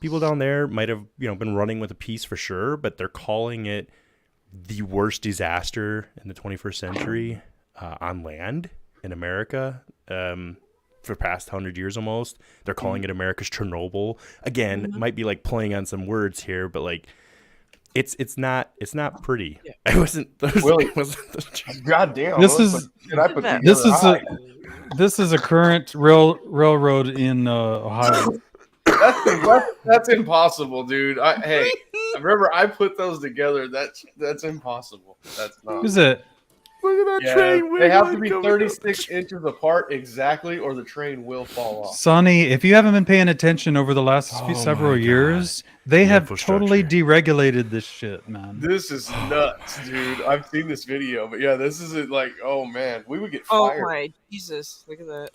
people down there might have been running with a piece for sure, but they're calling it the worst disaster in the 21st century on land in America for the past 100 years almost. They're calling it America's Chernobyl. Again, might be playing on some words here, but it's not pretty. Yeah. I wasn't. Willie, God damn. This what is did I put this together? is a current railroad in Ohio. That's impossible, dude. Hey, remember I put those together. That's impossible. That's not. Is it? Look at that Yeah, train. they have to wiggling be coming 36 inches apart exactly, or the train will fall off. Sonny, if you haven't been paying attention over the last Oh several my God. years, they The have totally infrastructure. deregulated this shit, man. This is nuts, dude. I've seen this video, but yeah, this is like, oh man, we would get Oh fired. my Jesus! Look at that.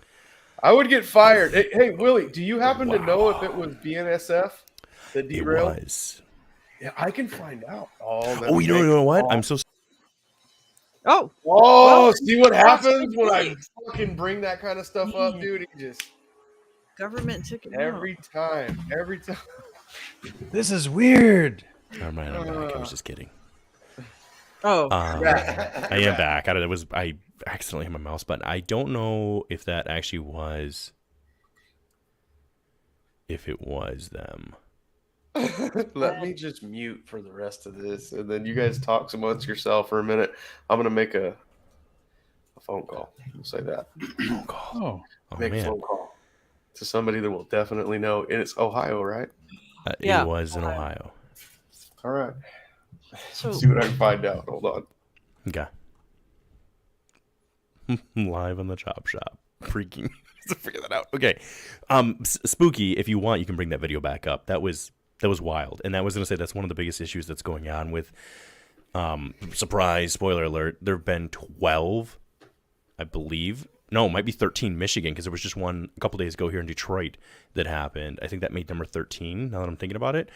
I would get fired. Hey, Willie, do you happen to know if it was BNSF that It derailed? was. Yeah, I can find out. Oh, Oh, you know what? I'm so Oh, Oh, Well, see what that's happens when I okay. fucking bring that kind of stuff up, Man. dude. It just government took it every time. This is weird. Never mind, I'm back. I was just kidding. Oh, I am back. I accidentally hit my mouse button. I don't know if that actually was. If it was them. Let me just mute for the rest of this, and then you guys talk amongst yourself for a minute. I'm gonna make a phone call. We'll say that. Phone call. Oh, Oh Make a man, phone call to somebody that will definitely know. And it's Ohio, right? Yeah. It was in Ohio. All right. so See what I can find out. Hold on. Okay. Live on the Chop Shop. Freaking to figure that out. Okay. Spooky, if you want, you can bring that video back up. That was wild. And I was gonna say that's one of the biggest issues that's going on with surprise, spoiler alert, there have been 12, I believe. No, it might be 13 Michigan, because there was just one a couple days ago here in Detroit that happened. I think that made number 13, now that I'm thinking about it.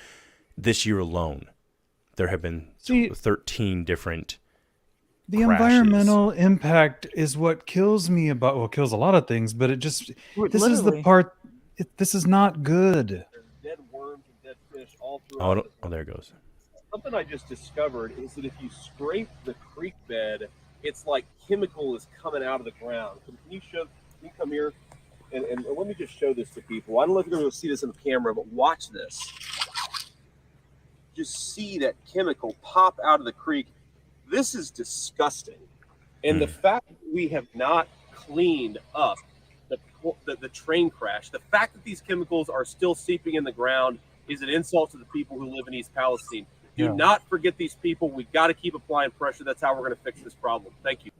This year alone, there have been 13 different the crashes. environmental impact is what kills me about. Well, kills a lot of things, but it just this is the Literally. part. This is not good. Dead worms and dead fish all Oh, throughout. there it goes. Something I just discovered is that if you scrape the creek bed, it's like chemical is coming out of the ground. Can you come here and let me just show this to people. I don't know if you're going to see this in the camera, but watch this. Just see that chemical pop out of the creek. This is disgusting. And the fact that we have not cleaned up the train crash, the fact that these chemicals are still seeping in the ground is an insult to the people who live in East Palestine. Do not forget these people. We've got to keep applying pressure. That's how we're going to fix this problem. Thank you.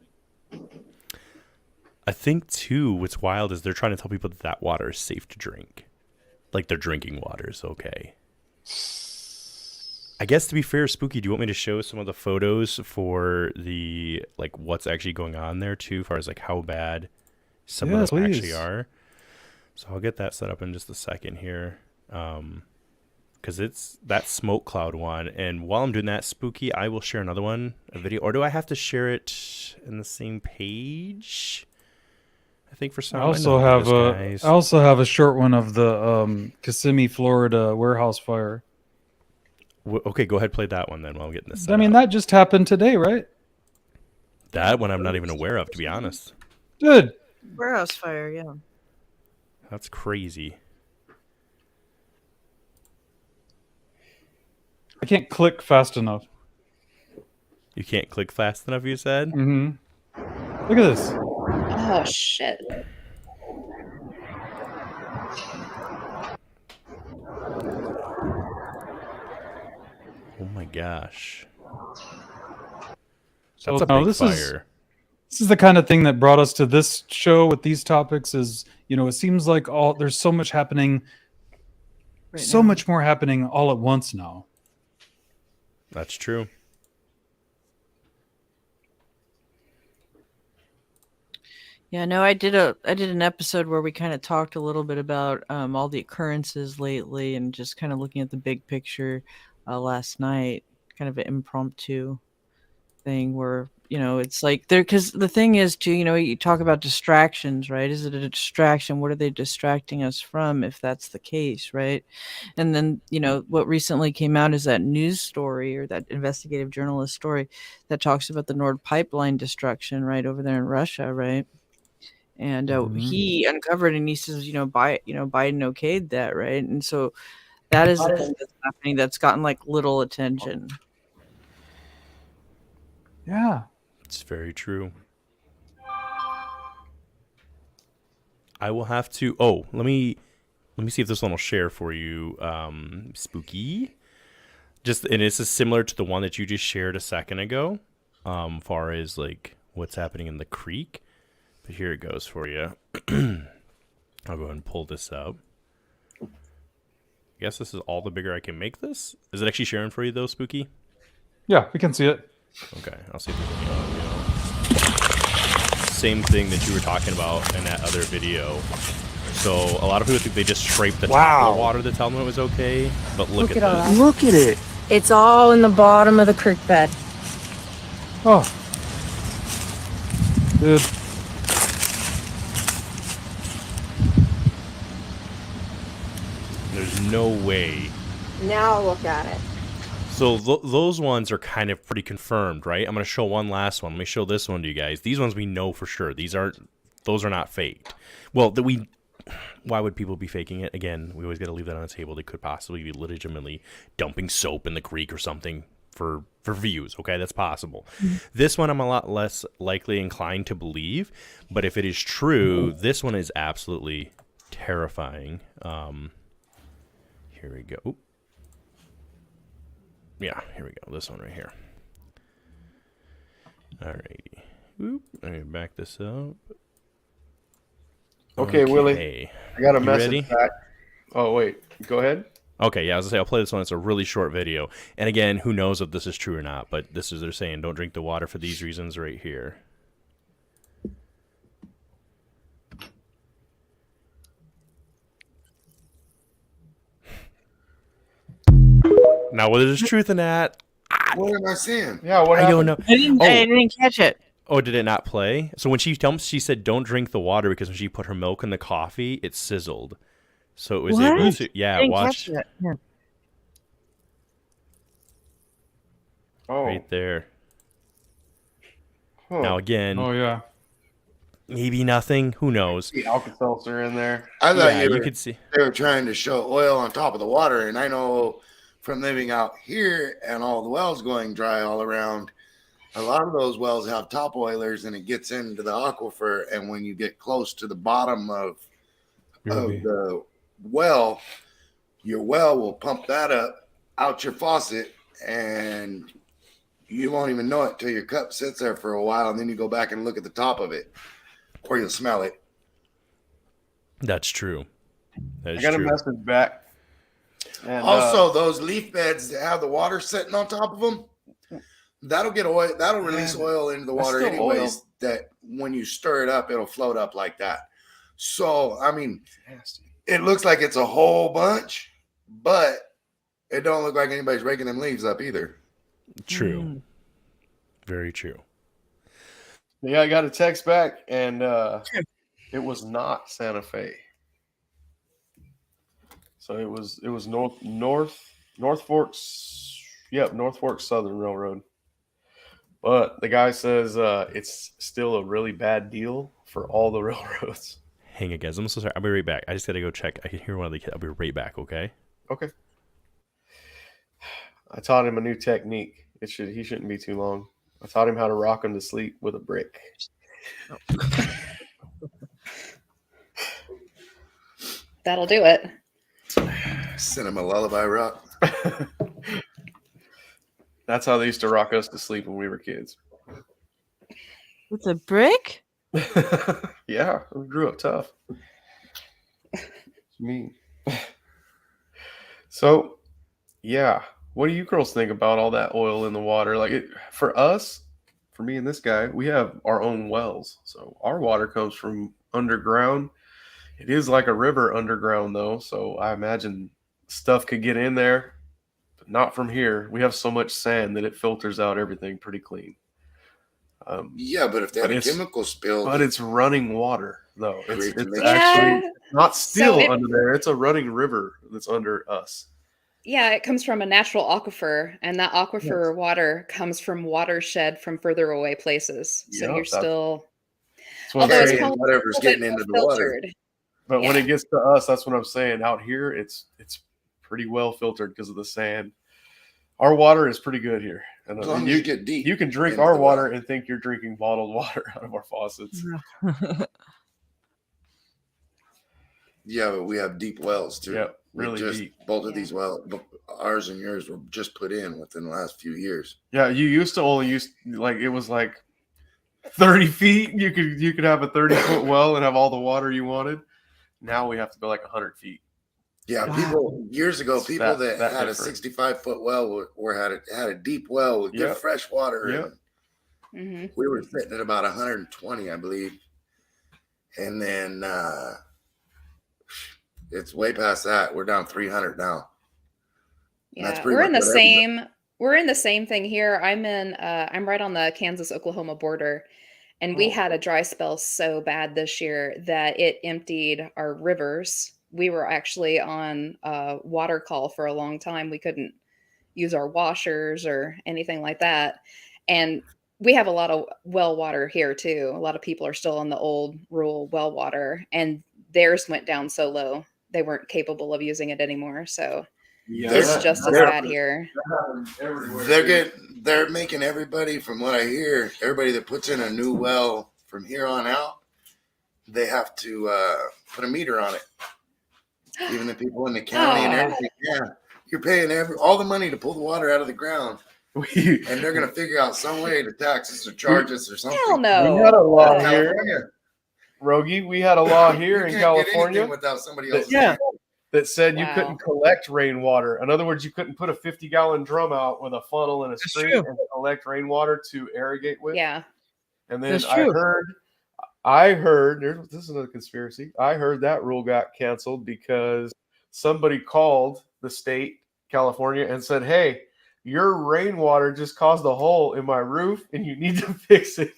I think, too, what's wild is they're trying to tell people that water is safe to drink. Like their drinking water is okay. I guess, to be fair, Spooky, do you want me to show some of the photos for the, like, what's actually going on there, too, as far as, like, how bad some of them actually are? So I'll get that set up in just a second here. Because it's that smoke cloud one. And while I'm doing that, Spooky, I will share another one, a video. Or do I have to share it in the same page? I think for some. I also have a short one of the Kissimmee, Florida warehouse fire. Okay, go ahead, play that one then while I'm getting this set I mean, up. that just happened today, right? That one I'm not even aware of, to be honest. Good. warehouse fire. Yeah. That's crazy. I can't click fast enough. You can't click fast enough, you said? Mm-hmm. Look at this. Oh shit. Oh my gosh. So That's a now big this fire. This is the kind of thing that brought us to this show with these topics. Is it seems like there's so much happening, Right now. much more happening all at once now. That's true. Yeah, no, I did an episode where we kind of talked a little bit about all the occurrences lately and just kind of looking at the big picture last night, kind of an impromptu thing where, it's like because the thing is too, you talk about distractions, right? Is it a distraction? What are they distracting us from if that's the case, right? And then, what recently came out is that news story or that investigative journalist story that talks about the Nord Pipeline destruction right over there in Russia, right? And he uncovered, and he says, Biden okayed that, right? And so that is the thing that's happening that's gotten like little attention. Yeah. It's very true. I will have to. Oh, let me Let me see if this one will share for you. Spooky. And this is similar to the one that you just shared a second ago, far as like what's happening in the creek. But here it goes for you. I'll go ahead and pull this up. I guess this is all the bigger I can make this. Is it actually sharing for you though, Spooky? Yeah, we can see it. Okay, I'll see if there's any audio. Same thing that you were talking about in that other video. So a lot of people think they just scraped the top of the water to tell them it was okay. But look at this. Look at it. It's all in the bottom of the creek bed. Oh. Dude. There's no way. Now look at it. So those ones are kind of pretty confirmed, right? I'm going to show one last one. Let me show this one to you guys. These ones we know for sure. Those are not faked. Well, why would people be faking it? Again, we always got to leave that on the table. They could possibly be legitimately dumping soap in the creek or something for views. Okay, that's possible. Mm-hmm. This one I'm a lot less likely inclined to believe, but if it is true, this one is absolutely terrifying. Here we go. Oop. Yeah, here we go. This one right here. Alrighty. Oop. Let me back this up. Okay, Willie. I got a message back. Oh, wait. Go ahead. Okay, yeah, I was going to say, I'll play this one. It's a really short video. And again, who knows if this is true or not, but they're saying don't drink the water for these reasons right here. Now, whether there's truth in that, what am I seeing? Yeah, what I don't know. I didn't catch it. Oh, did it not play? So when she said don't drink the water because when she put her milk in the coffee, it sizzled. So it was able to, watch catch it. Yeah. right there. Huh. Now again, Oh yeah. maybe nothing. Who knows? The Alka-Seltzer in there. I thought you could see. They were trying to show oil on top of the water, and I know from living out here and all the wells going dry all around, a lot of those wells have top oilers, and it gets into the aquifer. And when you get close to the bottom of the well, your well will pump that up out your faucet, and you won't even know it till your cup sits there for a while, and then you go back and look at the top of it, or you'll smell it. That's true. I got a message back. And, also, those leaf beds that have the water sitting on top of them, that'll get oil. That'll release oil into the water anyways. Oil. That when you stir it up, it'll float up like that. So, I mean, it looks like it's a whole bunch, but it don't look like anybody's raking them leaves up either. True. Very true. Yeah, I got a text back, and it was not Santa Fe. So it was North Forks. Yep, North Forks Southern Railroad. But the guy says it's still a really bad deal for all the railroads. Hang on, guys. I'm so sorry. I'll be right back. I just got to go check. I can hear one of the kids. I'll be right back, okay? Okay. I taught him a new technique. He shouldn't be too long. I taught him how to rock him to sleep with a brick. That'll do it. Send him a lullaby rock. That's how they used to rock us to sleep when we were kids. With a brick? Yeah, we grew up tough. It's mean. So, yeah. What do you girls think about all that oil in the water? Like, for us, for me and this guy, we have our own wells. So our water comes from underground. It is like a river underground, though. So I imagine stuff could get in there, but not from here. We have so much sand that it filters out everything pretty clean. Yeah, but if they had a chemical spill. But it's running water, though. It's actually not still under there. It's a running river that's under us. Yeah, it comes from a natural aquifer, and that aquifer water comes from watershed from further away places. So you're still, although it's whatever's getting into the water. But when it gets to us, that's what I'm saying. Out here, it's pretty well filtered because of the sand. Our water is pretty good here. And as long as you get deep, you can drink our water and think you're drinking bottled water out of our faucets. Yeah, but we have deep wells too. Yep, really deep. Both of these wells, ours and yours, were just put in within the last few years. Yeah, you used to only use like it was like 30 feet. You could have a 30-foot well and have all the water you wanted. Now we have to go like 100 feet. Yeah, Wow. people years ago, It's people that had different. a 65-foot well had a deep well with good Yep. fresh water. Yep. And we were sitting at about 120, I believe, and then it's way past that. We're down 300 now. And that's Yeah, pretty we're in much the what same. We're in the same thing here. I'm right on the Kansas-Oklahoma border, and we Oh. had a dry spell so bad this year that it emptied our rivers. We were actually on a water call for a long time. We couldn't use our washers or anything like that. And we have a lot of well water here too. A lot of people are still on the old rural well water, and theirs went down so low they weren't capable of using it anymore. So it's just as bad here. They're making everybody, from what I hear, everybody that puts in a new well from here on out, they have to put a meter on it. Even the people in the county and everything. Yeah, you're paying all the money to pull the water out of the ground, and they're gonna figure out some way to tax us or charge us or something. Hell no. We had a law In here, California, Rogie. We had a law here you in can't get anything California without somebody that- else. yeah. that said you Wow. couldn't collect rainwater. In other words, you couldn't put a 50-gallon drum out with a funnel and a That's stream true. and collect rainwater to irrigate with. Yeah. And then That's I true. heard, this is another conspiracy. I heard that rule got canceled because somebody called the state, California, and said, "Hey, your rainwater just caused a hole in my roof and you need to fix it."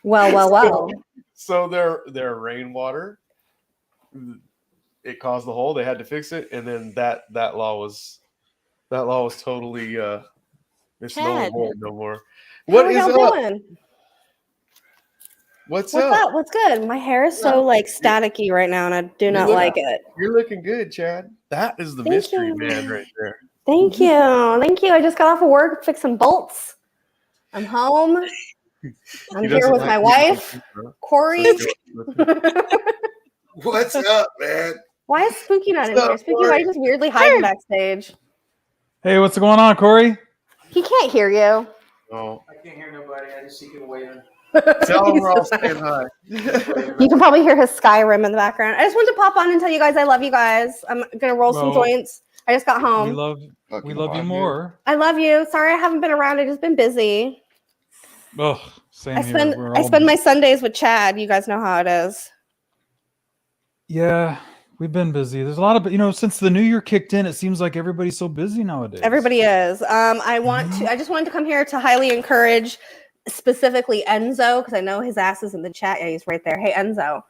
Well. So their rainwater, it caused the hole. They had to fix it, and then that law was totally it's no Chad. hole no more. How What are is y'all up? doing? What's What's up? up? What's good? My hair is so like staticky right now, and I do not look- like it. You're looking good, Chad. That is the Thank mystery you. man right there. Thank you. Thank you. I just got off of work, fixed some bolts. I'm home. I'm He here doesn't with my like people wife, with you, bro. Corey. What's up, man? Why is Spooky not in What's here? up, Spooky, why are you just weirdly hiding backstage? Hey, what's going on, Corey? He can't hear you. Oh, I can't hear nobody. I just see him waving. tell him we're all saying hi. You can probably hear his Skyrim in the background. I just wanted to pop on and tell you guys I love you guys. I'm gonna roll some Well, joints. I just got We home. love Fucking you hot, more. I love you. Sorry I haven't been around. I've just been busy. Oh, same I here. spend We're I all- spend my Sundays with Chad. You guys know how it is. Yeah, we've been busy. There's a lot of, since the new year kicked in, it seems like everybody's so busy nowadays. Everybody is. I just wanted to come here to highly encourage specifically Enzo, because I know his ass is in the chat. Yeah, he's right there. Hey Enzo.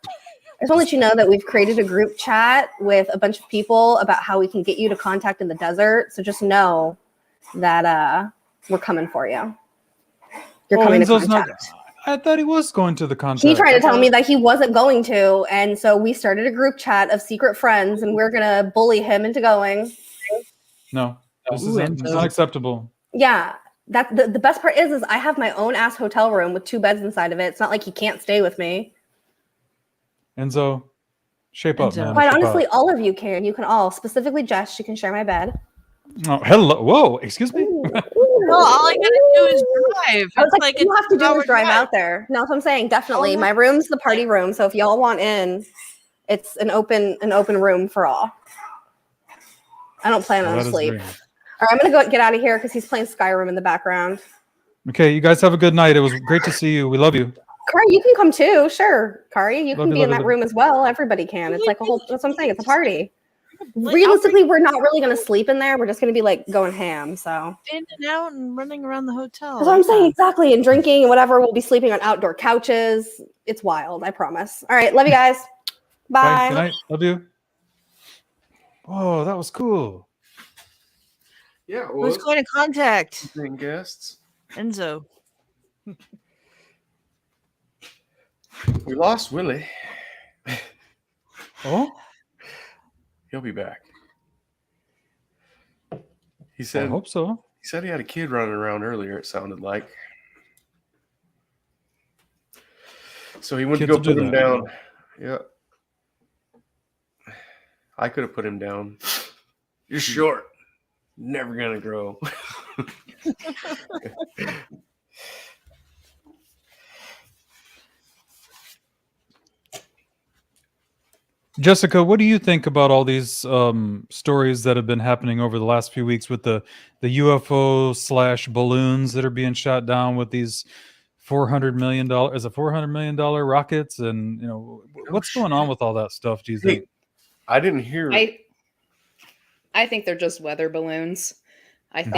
I just want to let you know that we've created a group chat with a bunch of people about how we can get you to contact in the desert. So just know that we're coming for you. You're coming to Enzo's contact. I thought he was going to the contact. He tried to tell me that he wasn't going to, and so we started a group chat of secret friends, and we're gonna bully him into going. No, this Ooh, is Enzo. unacceptable. Yeah, that the best part is I have my own ass hotel room with 2 beds inside of it. It's not like he can't stay with me. Enzo, shape up, Enzo. man. Quite shape honestly, up. all of you can. You can all, specifically Jess. She can share my bed. Oh, hello. Whoa, excuse me. Well, all I gotta do is drive. I was It's like, a you have to do 2-hour is drive out there. No, that's what I'm saying. Definitely, my room's the party room. So if y'all want in, it's an open room for all. I don't plan Oh, on that is sleep. great. All right, I'm gonna go get out of here because he's playing Skyrim in the background. Okay, you guys have a good night. It was great to see you. We love you. Kari, you can come too. Sure, Kari, you Love can you, be love in you, that love room as well. Everybody can. It's like a whole. That's what I'm saying. It's a party. Realistically, we're not really gonna sleep in there. We're just gonna be like going ham. So in and out and running around the hotel. that's what I'm saying. Exactly. And drinking and whatever. We'll be sleeping on outdoor couches. It's wild. I promise. All right. Love you guys. Bye. Good night. Love you. Oh, that was cool. Yeah, Who's going to contact? being guests. Enzo. We lost Willie. Oh, He'll be back. He I said hope so. he said he had a kid running around earlier, it sounded like. So he went Kids to go will do put him that. down. Yeah. I could have put him down. You're short. Never gonna grow. Jessica, what do you think about all these stories that have been happening over the last few weeks with the UFO / balloons that are being shot down with these $400 million? Is it $400 million rockets? And what's going on with all that stuff? Do you think? I didn't hear. I think they're just weather balloons. I think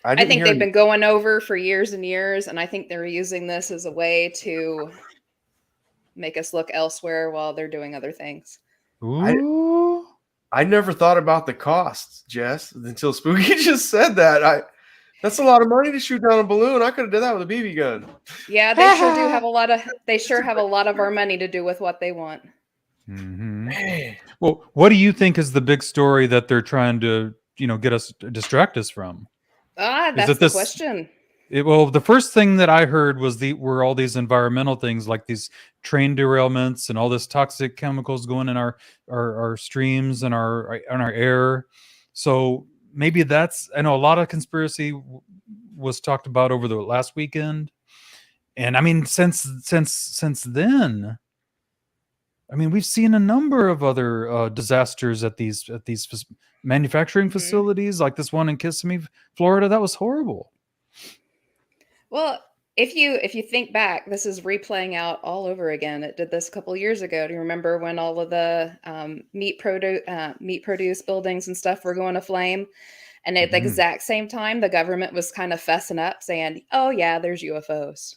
I think hear they've been going over for years and years, and I think they're using this as a way to make us look elsewhere while they're doing other things. Ooh. I never thought about the costs, Jess, until Spooky just said that. That's a lot of money to shoot down a balloon. I could have done that with a BB gun. Yeah, they sure do have a lot of. They sure have a lot of our money to do with what they want. Mm-hmm. Well, what do you think is the big story that they're trying to, distract us from? That's the question. Well, the first thing that I heard were all these environmental things, like these train derailments and all this toxic chemicals going in our streams and our air. So maybe I know a lot of conspiracy was talked about over the last weekend, and I mean since then, I mean we've seen a number of other disasters at these manufacturing facilities, like this one in Kissimmee, Florida. That was horrible. Well, if you think back, this is replaying out all over again. It did this a couple years ago. Do you remember when all of the meat produce buildings and stuff were going aflame? And at the exact same time, the government was kind of fessing up, saying, "Oh yeah, there's UFOs.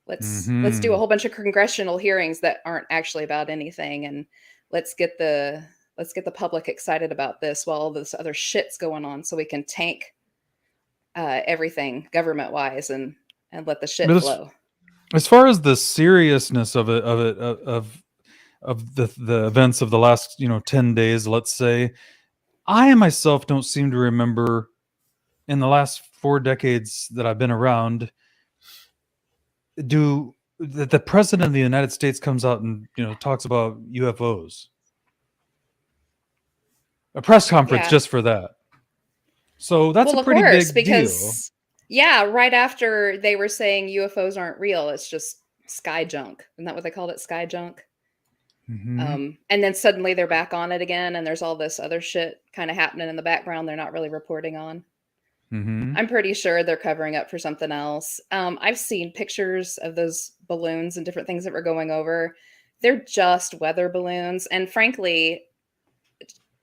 Let's do a whole bunch of congressional hearings that aren't actually about anything, and let's get the public excited about this while all this other shit's going on, so we can tank everything government wise and let the shit flow." As far as the seriousness of the events of the last 10 days, let's say, I myself don't seem to remember in the last 4 decades that I've been around that the president of the United States comes out and talks about UFOs. A press conference just for that. So that's a pretty big deal. Yeah, right after they were saying UFOs aren't real, it's just sky junk. Isn't that what they called it? Sky junk. And then suddenly they're back on it again, and there's all this other shit kind of happening in the background they're not really reporting on. I'm pretty sure they're covering up for something else. I've seen pictures of those balloons and different things that were going over. They're just weather balloons, and frankly,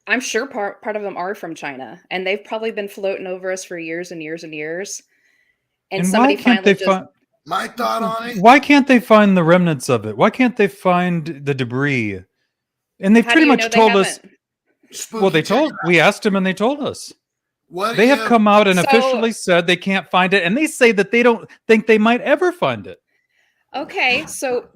I'm sure part of them are from China, and they've probably been floating over us for years and years and years. And somebody finally my thought on it. Why can't they find the remnants of it? Why can't they find the debris? And they've pretty much told us. Well, we asked them and they told us. They have come out and officially said they can't find it, and they say that they don't think they might ever find it. Okay,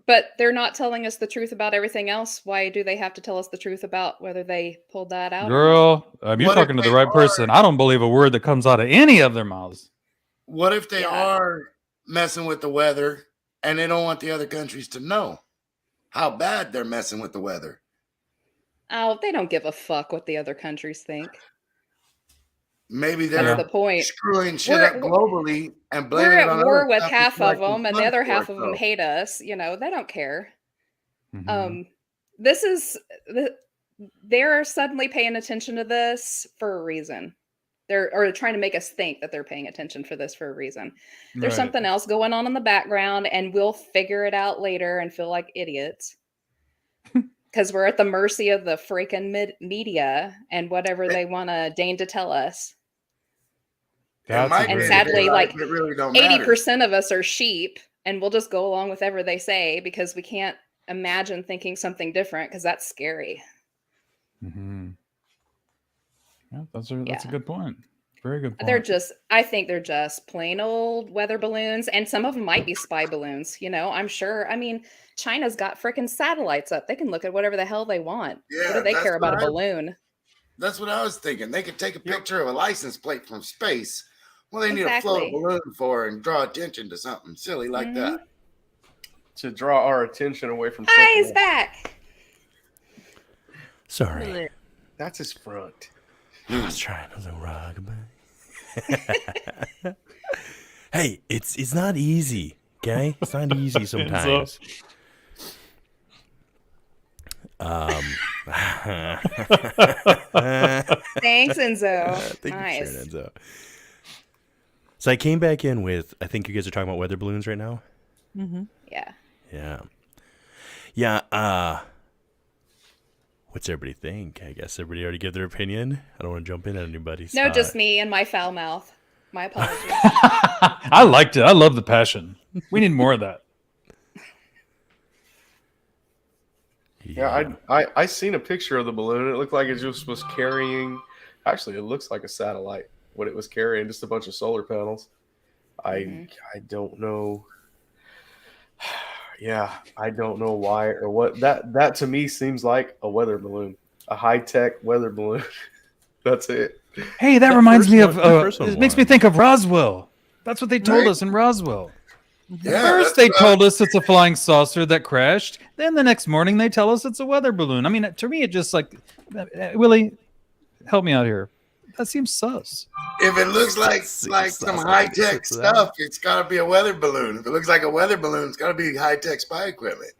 but they're not telling us the truth about everything else. Why do they have to tell us the truth about whether they pulled that out? Girl, you're talking to the right person. I don't believe a word that comes out of any of their mouths. What if they are messing with the weather and they don't want the other countries to know how bad they're messing with the weather? Oh, they don't give a fuck what the other countries think. Maybe they're the point. Screwing shit up globally and blaming it on we're at war with stuff half of like them, and the other half of them hate us. They don't care. They're suddenly paying attention to this for a reason. They're trying to make us think that they're paying attention for this for a reason. There's something else going on in the background, and we'll figure it out later and feel like idiots. Because we're at the mercy of the freaking media and whatever they want to deign to tell us. And sadly, like really 80% of us are sheep, and we'll just go along with whatever they say because we can't imagine thinking something different because that's scary. Yeah, that's a good point. Very good point. I think they're just plain old weather balloons, and some of them might be spy balloons. I'm sure. I mean, China's got freaking satellites up. They can look at whatever the hell they want. Yeah, what do they care about a balloon? That's what I was thinking. They could take a picture of a license plate from space. Well, they need to float a balloon for and draw attention to something silly like that. To draw our attention away from something. He's back. Sorry. That's his front. I was trying to do rock. Hey, it's not easy, okay? It's not easy sometimes. Thanks, Enzo. Thank you for Nice. sharing, Enzo. So I came back in with, I think you guys are talking about weather balloons right now? Mm-hmm. Yeah. Yeah. What's everybody think? I guess everybody already give their opinion. I don't want to jump in on anybody's No, spot. just me and my foul mouth. My apologies. I liked it. I love the passion. We need more of that. Yeah, I seen a picture of the balloon. It looked like it just was carrying. Actually, it looks like a satellite. What it was carrying, just a bunch of solar panels. I don't know. Yeah, I don't know why or what. That to me seems like a weather balloon, a high-tech weather balloon. That's it. Hey, that reminds me of. It makes me think of Roswell. That's what they told us in Roswell. Yeah, First, they told us it's a flying saucer that crashed. Then the next morning, they tell us it's a weather balloon. I mean, to me, it just like Willie, help me out here. That seems sus. If it looks like some high tech stuff, it's got to be a weather balloon. If it looks like a weather balloon, it's got to be high tech spy equipment.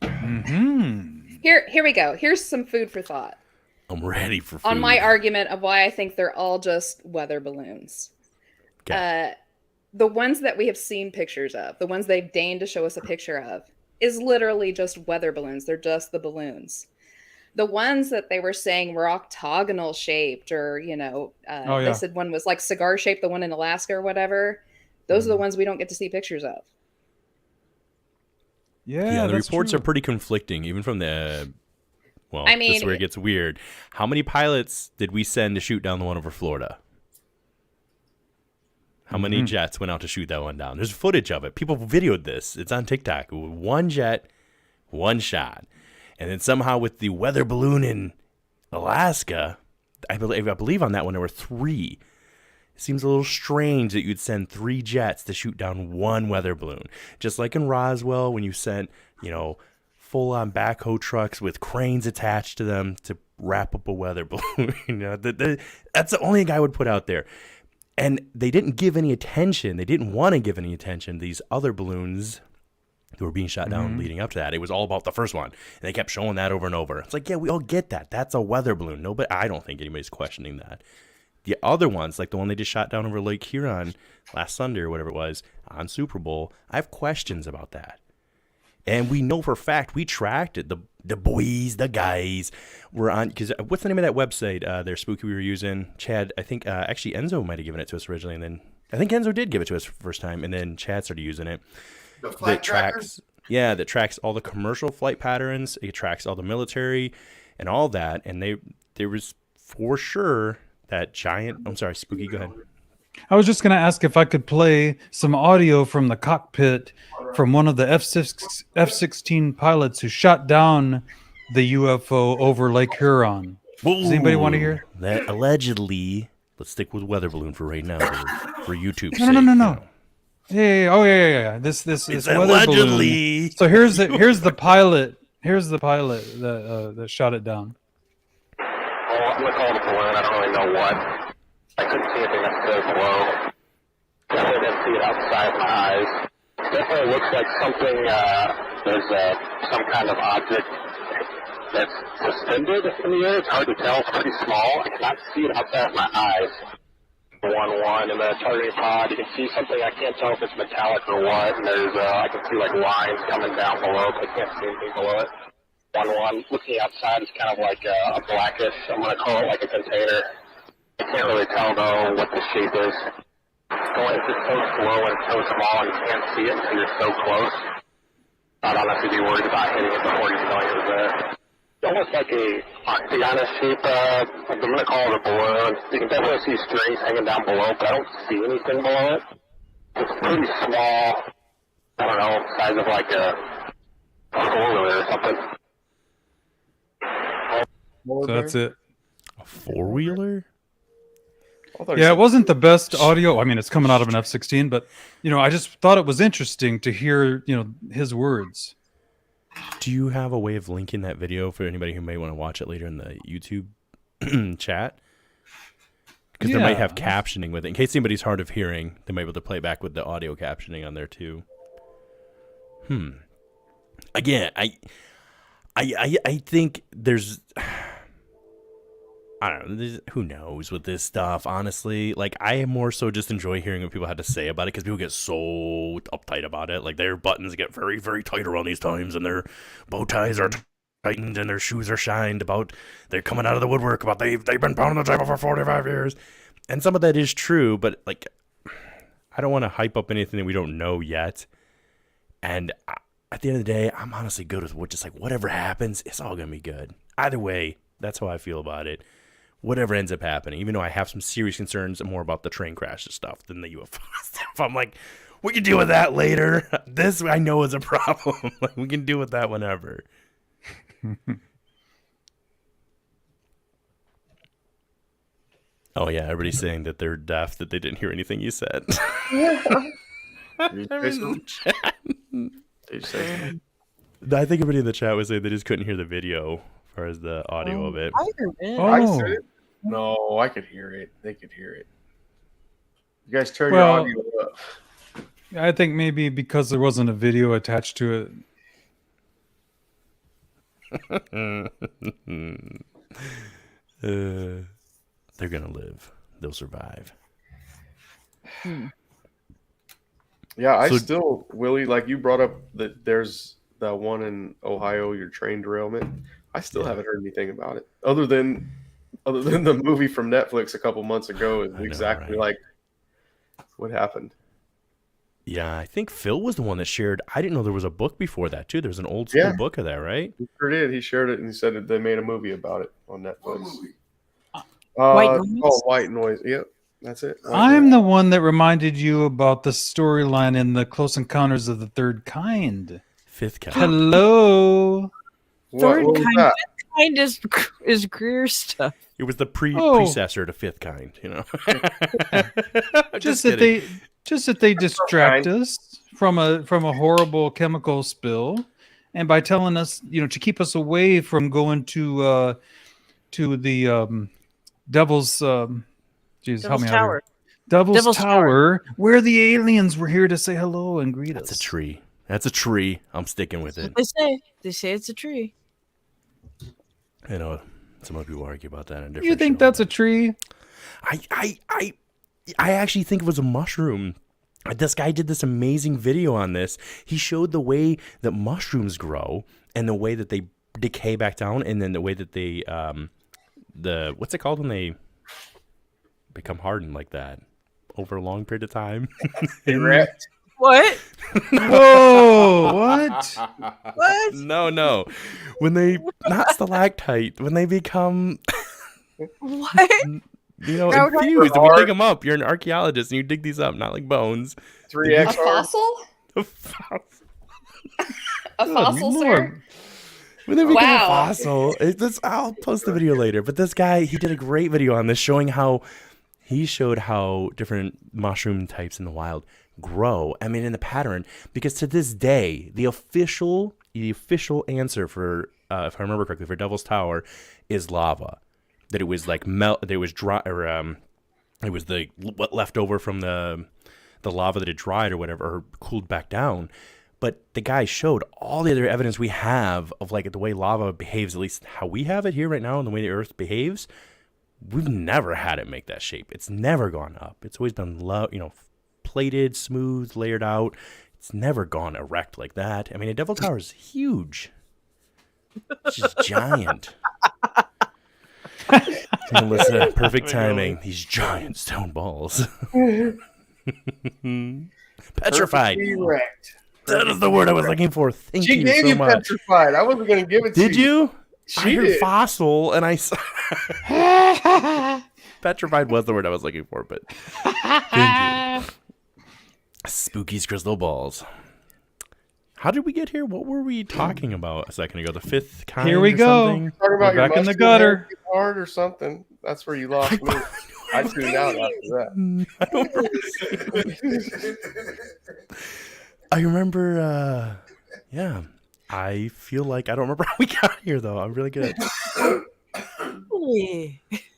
Mm-hmm. Here we go. Here's some food for thought. I'm ready for food. On my argument of why I think they're all just weather balloons. Okay. The ones that we have seen pictures of, the ones they've deigned to show us a picture of, is literally just weather balloons. They're just the balloons. The ones that they were saying were octagonal shaped, or they said one was like cigar shaped, the one in Alaska or whatever. Those are the ones we don't get to see pictures of. Yeah, the reports are pretty conflicting, even from the. Well, this is where it gets weird. How many pilots did we send to shoot down the one over Florida? How many jets went out to shoot that one down? There's footage of it. People videoed this. It's on TikTok. One jet, one shot. And then somehow with the weather balloon in Alaska, I believe on that one there were 3. It seems a little strange that you'd send 3 jets to shoot down one weather balloon. Just like in Roswell when you sent, full-on backhoe trucks with cranes attached to them to wrap up a weather balloon. That's the only thing I would put out there. And they didn't give any attention. They didn't want to give any attention to these other balloons who were being shot down leading up to that. It was all about the first one. And they kept showing that over and over. It's like, yeah, we all get that. That's a weather balloon. No, but I don't think anybody's questioning that. The other ones, like the one they just shot down over Lake Huron last Sunday or whatever it was on Super Bowl, I have questions about that. And we know for a fact, we tracked it. The boys, the guys were on, because what's the name of that website there, Spooky, we were using? Chad, I think, actually Enzo might have given it to us originally. And then I think Enzo did give it to us first time. And then Chad started using it. The flight tracks, that tracks all the commercial flight patterns. It tracks all the military and all that. And there was for sure that giant, I'm sorry, Spooky, go ahead. I was just going to ask if I could play some audio from the cockpit from one of the F-16 pilots who shot down the UFO over Lake Huron. Does anybody want to hear? That allegedly, let's stick with weather balloon for right now for YouTube's No. sake. Yeah. This is weather allegedly. balloon. So here's the pilot. Here's the pilot that shot it down. Well, I'm going to call it a balloon. I don't really know what. I couldn't see anything upstairs below. Definitely didn't see it outside my eyes. Definitely looks like something, there's some kind of object that's suspended in the air. It's hard to tell. It's pretty small. I cannot see it outside of my eyes. 1-1 in the targeting pod. You can see something. I can't tell if it's metallic or what. And there's, I can see like lines coming down below, but I can't see anything below it. 1-1. Looking outside is kind of like a blackish, I'm going to call it like a container. I can't really tell though what the shape is. It's just so slow and so small and you can't see it until you're so close. I don't have to be worried about hitting it before you know it was there. It's almost like a octagonal shape, I'm going to call it a balloon. You can definitely see strings hanging down below, but I don't see anything below it. It's pretty small. I don't know, size of like a 4-wheeler or something. So that's it. A 4-wheeler? Yeah, it wasn't the best audio. I mean, it's coming out of an F-16, but I just thought it was interesting to hear, his words. Do you have a way of linking that video for anybody who may want to watch it later in the YouTube chat? Because they might have captioning with it. In case anybody's hard of hearing, they might be able to play back with the audio captioning on there too. Again, I think there's, I don't know, who knows with this stuff, honestly. Like, I more so just enjoy hearing what people had to say about it, because people get so uptight about it. Like, their buttons get very, very tight around these times, and their bow ties are tightened, and their shoes are shined about they're coming out of the woodwork, about they've been pounding the table for 45 years. And some of that is true, but, like, I don't want to hype up anything that we don't know yet. And at the end of the day, I'm honestly good with just, like, whatever happens, it's all going to be good. Either way, that's how I feel about it. Whatever ends up happening, even though I have some serious concerns more about the train crashes stuff than the UFO stuff. I'm like, we can deal with that later. This I know is a problem. Like, we can deal with that whenever. Oh yeah, everybody's saying that they're deaf, that they didn't hear anything you said. I think everybody in the chat was saying they just couldn't hear the video as far as the audio of it. I heard it. I said it. No, I could hear it. They could hear it. You guys turn your audio up. I think maybe because there wasn't a video attached to it. They're gonna live. They'll survive. Yeah, I still, Willie, like you brought up that there's that one in Ohio, your train derailment. I still haven't heard anything about it, other than the movie from Netflix a couple months ago is exactly like what happened. Yeah, I think Phil was the one that shared. I didn't know there was a book before that too. There's an old school book of that, right? He sure did. He shared it and he said that they made a movie about it on Netflix. White Noise? Oh, White Noise. Yep, that's it. I'm the one that reminded you about the storyline in the Close Encounters of the Third Kind. Fifth Kind. Hello. Third what was Kind. that? Fifth Kind is Greer stuff. It was the predecessor to Fifth Kind, you know. Just that they distract us from a horrible chemical spill, and by telling us, to keep us away from going to the Devil's help me Devil's out Tower. here. Devil's Tower, where the aliens were here to say hello and greet us. That's a tree. That's a tree. I'm sticking with it. They say it's a tree. I know some other people argue about that in different. You think that's a tree? I actually think it was a mushroom. This guy did this amazing video on this. He showed the way that mushrooms grow and the way that they decay back down, and then the way that they what's it called when they become hardened like that over a long period of time? Erect. What? Whoa! What? What? No. When they not stalactite, when they become What? infused. If you dig them up, you're an archaeologist and you dig these up, not like bones. 3X. A fossil? A fossil, sir? When they become a fossil, I'll post the video later. But this guy, he did a great video on this, showing how he showed how different mushroom types in the wild grow. I mean, in the pattern, because to this day, the official answer for, if I remember correctly, for Devil's Tower is lava. That it was like that it was dry, or it was what left over from the lava that had dried or whatever, or cooled back down. But the guy showed all the other evidence we have of like the way lava behaves, at least how we have it here right now, and the way the Earth behaves. We've never had it make that shape. It's never gone up. It's always been plated, smooth, layered out. It's never gone erect like that. I mean, a Devil Tower is huge. It's just giant. Listen, perfect timing. These giant stone balls. Petrified. Erect. That is the word I was looking for. Thank you gave so you much. petrified. I wasn't going to give it to you. Did you? She I heard did. fossil, and I saw petrified was the word I was looking for, but thank you. Spooky's crystal balls. How did we get here? What were we talking about a second ago? The fifth kind. Here we or go. something? Talking about We're your back in the muscular gutter. hard or something. That's where you lost me. I tuned out after that. I remember, yeah. I feel like I don't remember how we got here though. I'm really good.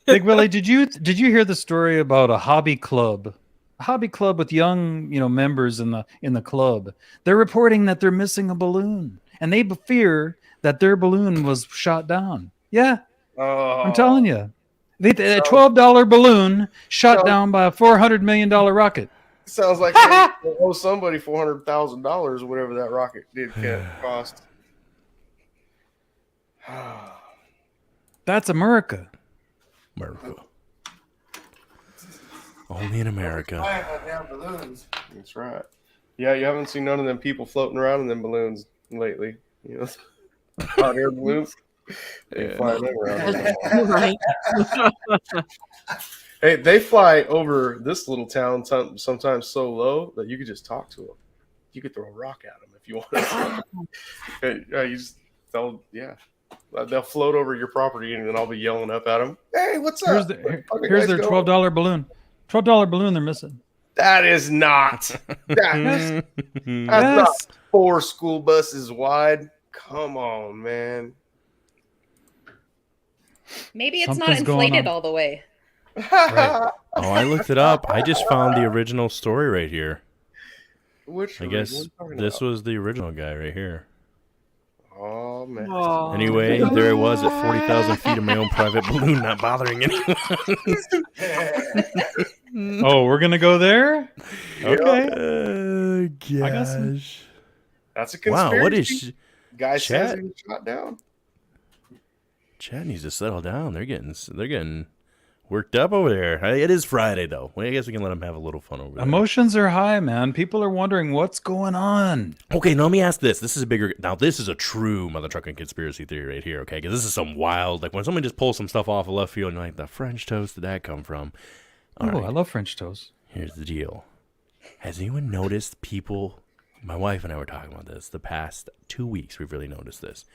Big Willie, did you hear the story about a hobby club? A hobby club with young, members in the club. They're reporting that they're missing a balloon, and they fear that their balloon was shot down. Yeah, I'm telling you, a $12 balloon shot down by a $400 million rocket. Sounds like they owe somebody $400,000 or whatever that rocket did cost. That's America. America. Only in America. That's right. Yeah, you haven't seen none of them people floating around in them balloons lately. Hot air balloons. They fly them around. Right. Hey, they fly over this little town sometimes so low that you could just talk to them. You could throw a rock at them if you want. They'll float over your property, and then I'll be yelling up at them. Hey, what's up? Here's their $12 balloon. $12 balloon they're missing. That is not. That's not 4 school buses wide. Come on, man. Maybe it's Something's not going inflated on. all the way. Right. Oh, I looked it up. I just found the original story right here. Which I guess this was the original guy right here. Oh, man. Anyway, there it was at 40,000 feet of my own private balloon, not bothering anyone. Oh, we're going to go there? Okay. Gosh. I got some. That's a conspiracy. Wow, what is... Guy says Chat? he was shot down. Chat needs to settle down. They're getting worked up over there. It is Friday, though. Well, I guess we can let them have a little fun over there. Emotions are high, man. People are wondering what's going on. Okay, now let me ask this. This is a true mother trucking conspiracy theory right here, okay? Because this is some wild, like when someone just pulls some stuff off of left field and you're like, the French toast, did that come from? All right, I love French toast. here's the deal. Has anyone noticed people, my wife and I were talking about this, the past 2 weeks, we've really noticed this.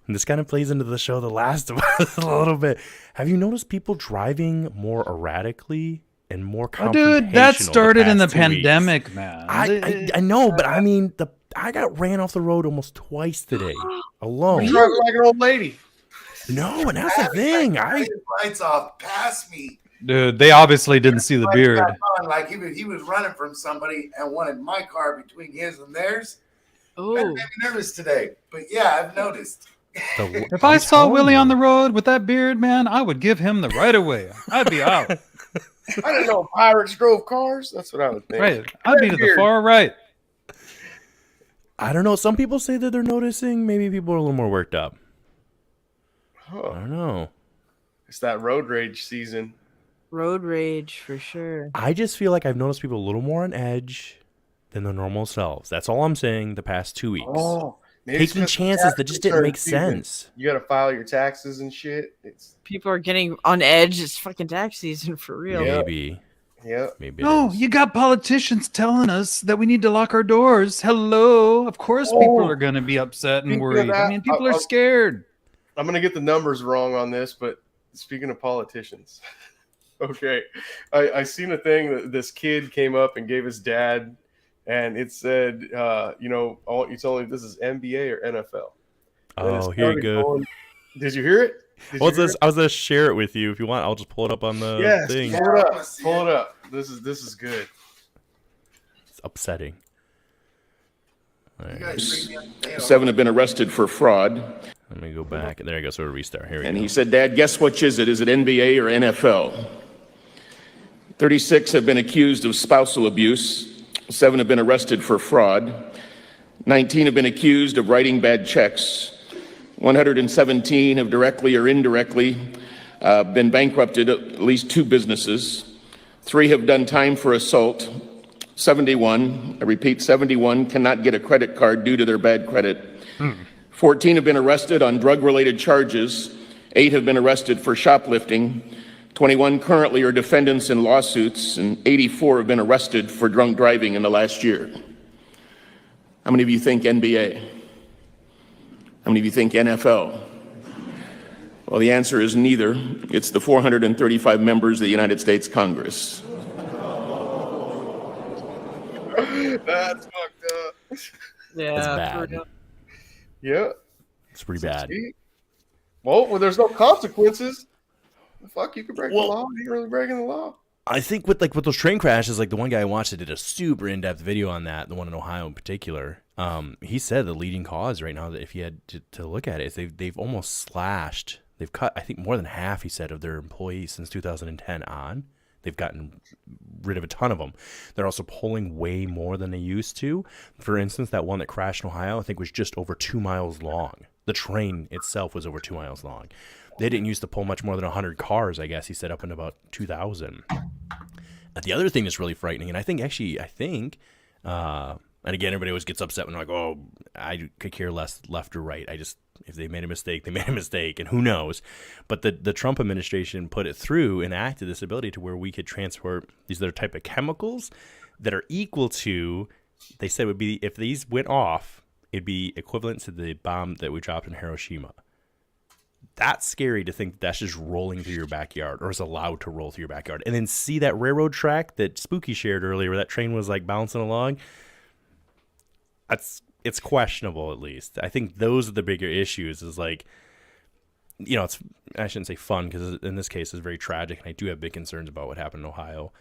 And this kind of plays into the show The Last of Us a little bit. Have you noticed people driving more erratically and more confrontational? Dude, that started in the 2 weeks? pandemic, man. I know, but I mean, I got ran off the road almost twice today, alone. You're driving like an old lady. No, and that's the thing. Lights off, past me. Dude, they obviously didn't see the beard. Like he was running from somebody and wanted my car between his and theirs. Oh, That made me nervous today, but yeah, I've noticed. If I saw Willie on the road with that beard, man, I would give him the right of way. I'd be out. I didn't know pirates drove cars. That's what I would think. Right. I'd be to the far right. I don't know. Some people say that they're noticing. Maybe people are a little more worked up. Huh. I don't know. It's that road rage season. road rage for sure. I just feel like I've noticed people a little more on edge than their normal selves. That's all I'm saying the past 2 weeks. Oh, taking chances that just didn't make sense. You got to file your taxes and shit. People are getting on edge. It's fucking tax season for real. Maybe. Yeah. Maybe. No, you got politicians telling us that we need to lock our doors. Hello. Of course people are going to be upset and Speaking of worried. that, I mean, people are scared. I'm going to get the numbers wrong on this, but speaking of politicians, okay, I seen a thing that this kid came up and gave his dad, and it said, I want you to tell me if this is NBA or NFL. Oh, here you go. Did you hear it? I was going to share it with you. If you want, I'll just pull it up on the thing. Pull it up. Pull it up. This is good. It's upsetting. Right. 7 have been arrested for fraud. Let me go back. There you go. So restart. Here we go. And he said, Dad, guess which is it? Is it NBA or NFL? 36 have been accused of spousal abuse. 7 have been arrested for fraud. 19 have been accused of writing bad checks. 117 have directly or indirectly been bankrupted at least 2 businesses. 3 have done time for assault. 71, I repeat, 71 cannot get a credit card due to their bad credit. 14 have been arrested on drug-related charges. 8 have been arrested for shoplifting. 21 currently are defendants in lawsuits, and 84 have been arrested for drunk driving in the last year. How many of you think NBA? How many of you think NFL? Well, the answer is neither. It's the 435 members of the United States Congress. That's fucked up. Yeah, That's bad. Yeah. It's pretty bad. See? Well, when there's no consequences, fuck, you can break the law. You're really breaking the law. I think with those train crashes, like the one guy I watched that did a super in-depth video on that, the one in Ohio in particular. He said the leading cause right now, that if you had to look at it, is they've almost slashed. They've cut, I think, more than half, he said, of their employees since 2010 on. They've gotten rid of a ton of them. They're also pulling way more than they used to. For instance, that one that crashed in Ohio, I think, was just over 2 miles long. The train itself was over 2 miles long. They didn't used to pull much more than 100 cars, I guess, he said, up in about 2000. And the other thing that's really frightening, and I think, and again, everybody always gets upset when they're like, oh, I could care less left or right. If they made a mistake, they made a mistake, and who knows? But the Trump administration put it through, enacted this ability to where we could transport these other type of chemicals that are equal to, they said would be, if these went off, it'd be equivalent to the bomb that we dropped in Hiroshima. That's scary to think that's just rolling through your backyard, or is allowed to roll through your backyard. And then see that railroad track that Spooky shared earlier where that train was like bouncing along. It's questionable, at least. I think those are the bigger issues, is like, you know, I shouldn't say fun, because in this case it's very tragic, and I do have big concerns about what happened in Ohio.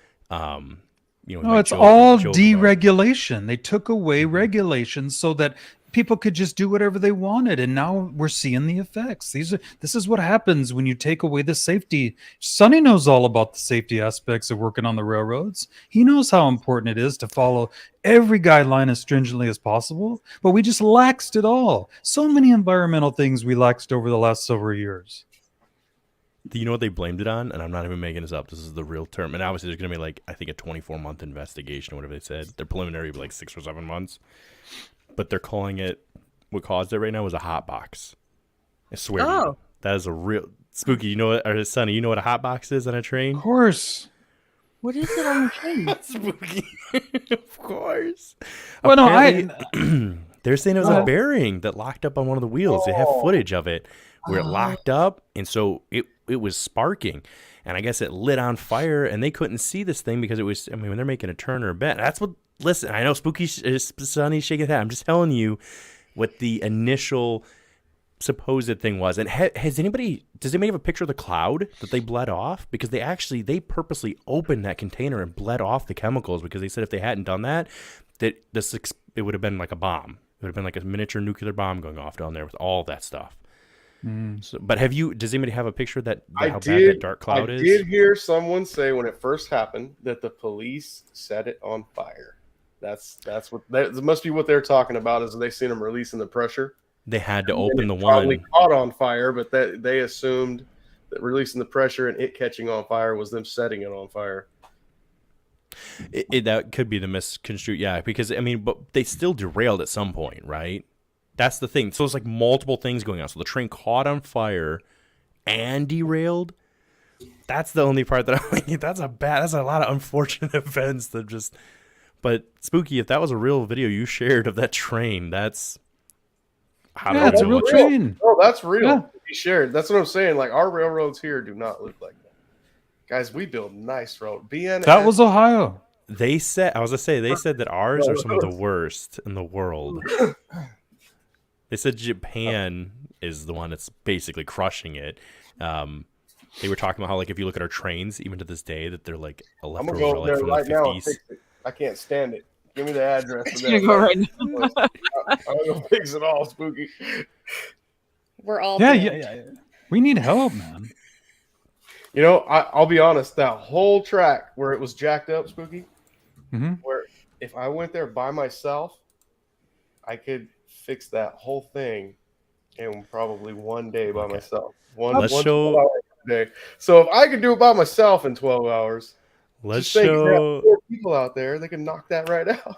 It's all deregulation. They took away regulations so that people could just do whatever they wanted, and now we're seeing the effects. This is what happens when you take away the safety. Sonny knows all about the safety aspects of working on the railroads. He knows how important it is to follow every guideline as stringently as possible, but we just laxed it all. So many environmental things we laxed over the last several years. Do you know what they blamed it on? And I'm not even making this up. This is the real term. And obviously there's going to be like, I think, a 24-month investigation or whatever they said. Their preliminary would be like 6 or 7 months. But they're calling it, what caused it right now was a hot box. I swear to you, that is a real, Spooky, you know what, or Sonny, you know what a hot box is on a train? Of course. What is it on the train? Spooky. Of course. Well, They're saying it was a bearing that locked up on one of the wheels. They have footage of it where it locked up, and so it was sparking. And I guess it lit on fire, and they couldn't see this thing because it was, I mean, when they're making a turn or a bent, that's what, listen, I know Spooky, Sonny's shaking his head. I'm just telling you what the initial supposed thing was. And does anybody have a picture of the cloud that they bled off? Because they purposely opened that container and bled off the chemicals, because they said if they hadn't done that, it would have been like a bomb. It would have been like a miniature nuclear bomb going off down there with all that stuff. So, but does anybody have a picture that how bad that dark cloud is? I did hear someone say when it first happened that the police set it on fire. That's what that must be what they're talking about, is they seen them releasing the pressure. They had to open the one. Probably caught on fire, but that they assumed that releasing the pressure and it catching on fire was them setting it on fire. That could be the misconstrued, yeah, because I mean, but they still derailed at some point, right? That's the thing. So it's like multiple things going on. So the train caught on fire and derailed. That's the only part that I'm like, that's a lot of unfortunate events that just. But Spooky, if that was a real video you shared of that train, that's it's a real train. Oh, that's real. Yeah. He shared. That's what I'm saying. Like, our railroads here do not look like that. Guys, we build nice road. That was Ohio. They said that ours are some of the worst in the world. They said Japan is the one that's basically crushing it. They were talking about how, like, if you look at our trains, even to this day, that they're like a leftover like from the 50s. I can't stand it. Give me the address. It's gonna go right now. I'm gonna fix it all, Spooky. We're all yeah. We need help, man. You know, I'll be honest. That whole track where it was jacked up, Spooky, where if I went there by myself, I could fix that whole thing in probably one day by myself. One day. So if I could do it by myself in 12 hours, let's show 4 people out there. They can knock that right out.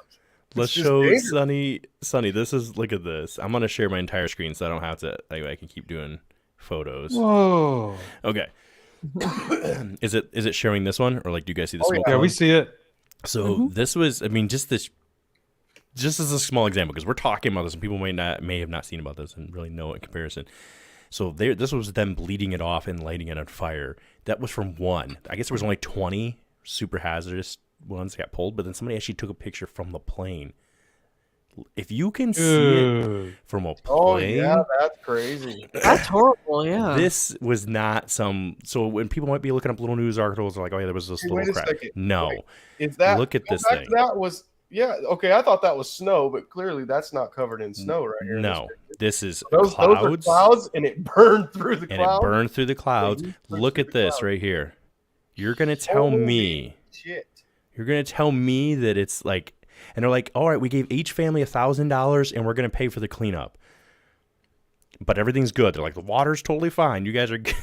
Let's show Sonny. This is, look at this. I'm gonna share my entire screen so I don't have to. I can keep doing photos. Whoa. Okay. Is it sharing this one, or like do you guys see the smoke? Yeah, we see it. So this was, I mean, just as a small example, because we're talking about this and people may have not seen about this and really know it in comparison. So this was them bleeding it off and lighting it on fire. That was from one. I guess there was only 20 super hazardous ones that got pulled, but then somebody actually took a picture from the plane. If you can see it Ugh. from a Oh plane, yeah, that's crazy. That's horrible. Yeah. this was not some. So when people might be looking up little news articles, they're like, "Oh yeah, there was this Hey, wait little a crash." second. No, Wait, is that look at go this back thing. to that was okay. I thought that was snow, but clearly that's not covered in snow right here. in this No, picture. this is those are clouds, clouds, and it burned through the and clouds. it burned through the clouds. you Look through at the this clouds. right here. You're gonna tell Holy me. shit. You're gonna tell me that it's like, and they're like, all right, we gave each family $1,000, and we're gonna pay for the cleanup, but everything's good. They're like, the water's totally fine. You guys are good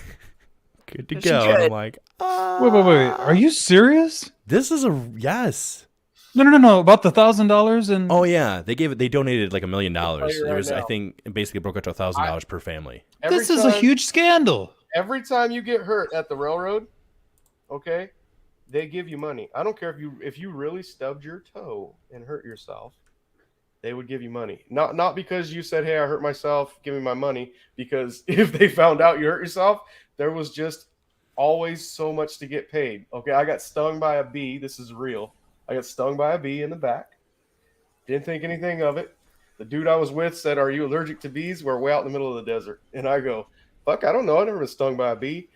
to It's go. And good. I'm like, Wait. Are you serious? this is a yes. No. About the $1,000 and Oh yeah, they donated like $1 million. tell you It right was, I now. think, it basically broke out to $1,000 per family. Every this is a time- huge scandal. Every time you get hurt at the railroad, okay, they give you money. I don't care if you really stubbed your toe and hurt yourself, they would give you money. Not because you said, "Hey, I hurt myself, give me my money." Because if they found out you hurt yourself, there was just always so much to get paid. Okay, I got stung by a bee. This is real. I got stung by a bee in the back. Didn't think anything of it. The dude I was with said, "Are you allergic to bees? We're way out in the middle of the desert." And I go, "Fuck, I don't know. I've never been stung by a bee."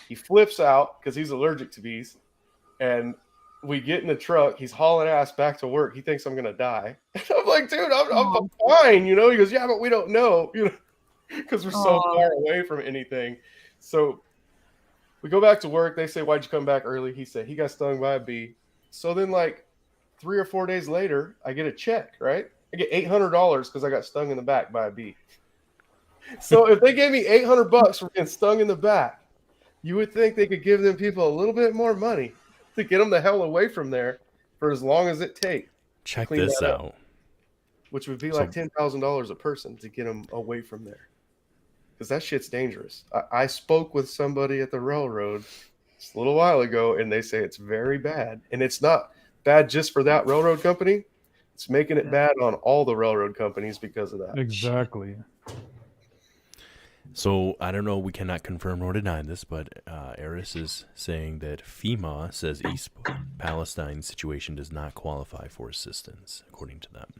He flips out because he's allergic to bees. And we get in the truck. He's hauling ass back to work. He thinks I'm going to die. And I'm like, dude, I'm fine. You know, he goes, yeah, but we don't know, you know, because we're so far away from anything. So we go back to work. They say, why'd you come back early? He said he got stung by a bee. So then like 3 or 4 days later, I get a check, right? I get $800 because I got stung in the back by a bee. So if they gave me $800 for getting stung in the back, you would think they could give them people a little bit more money to get them the hell away from there for as long as it takes. Check clean this that up. out. Which would be So- like $10,000 a person to get them away from there. Because that shit's dangerous. I spoke with somebody at the railroad just a little while ago, and they say it's very bad. And it's not bad just for that railroad company. It's making it bad on all the railroad companies because of that. Exactly. So I don't know. We cannot confirm nor deny this, but Eris is saying that FEMA says East Palestine situation does not qualify for assistance, according to them.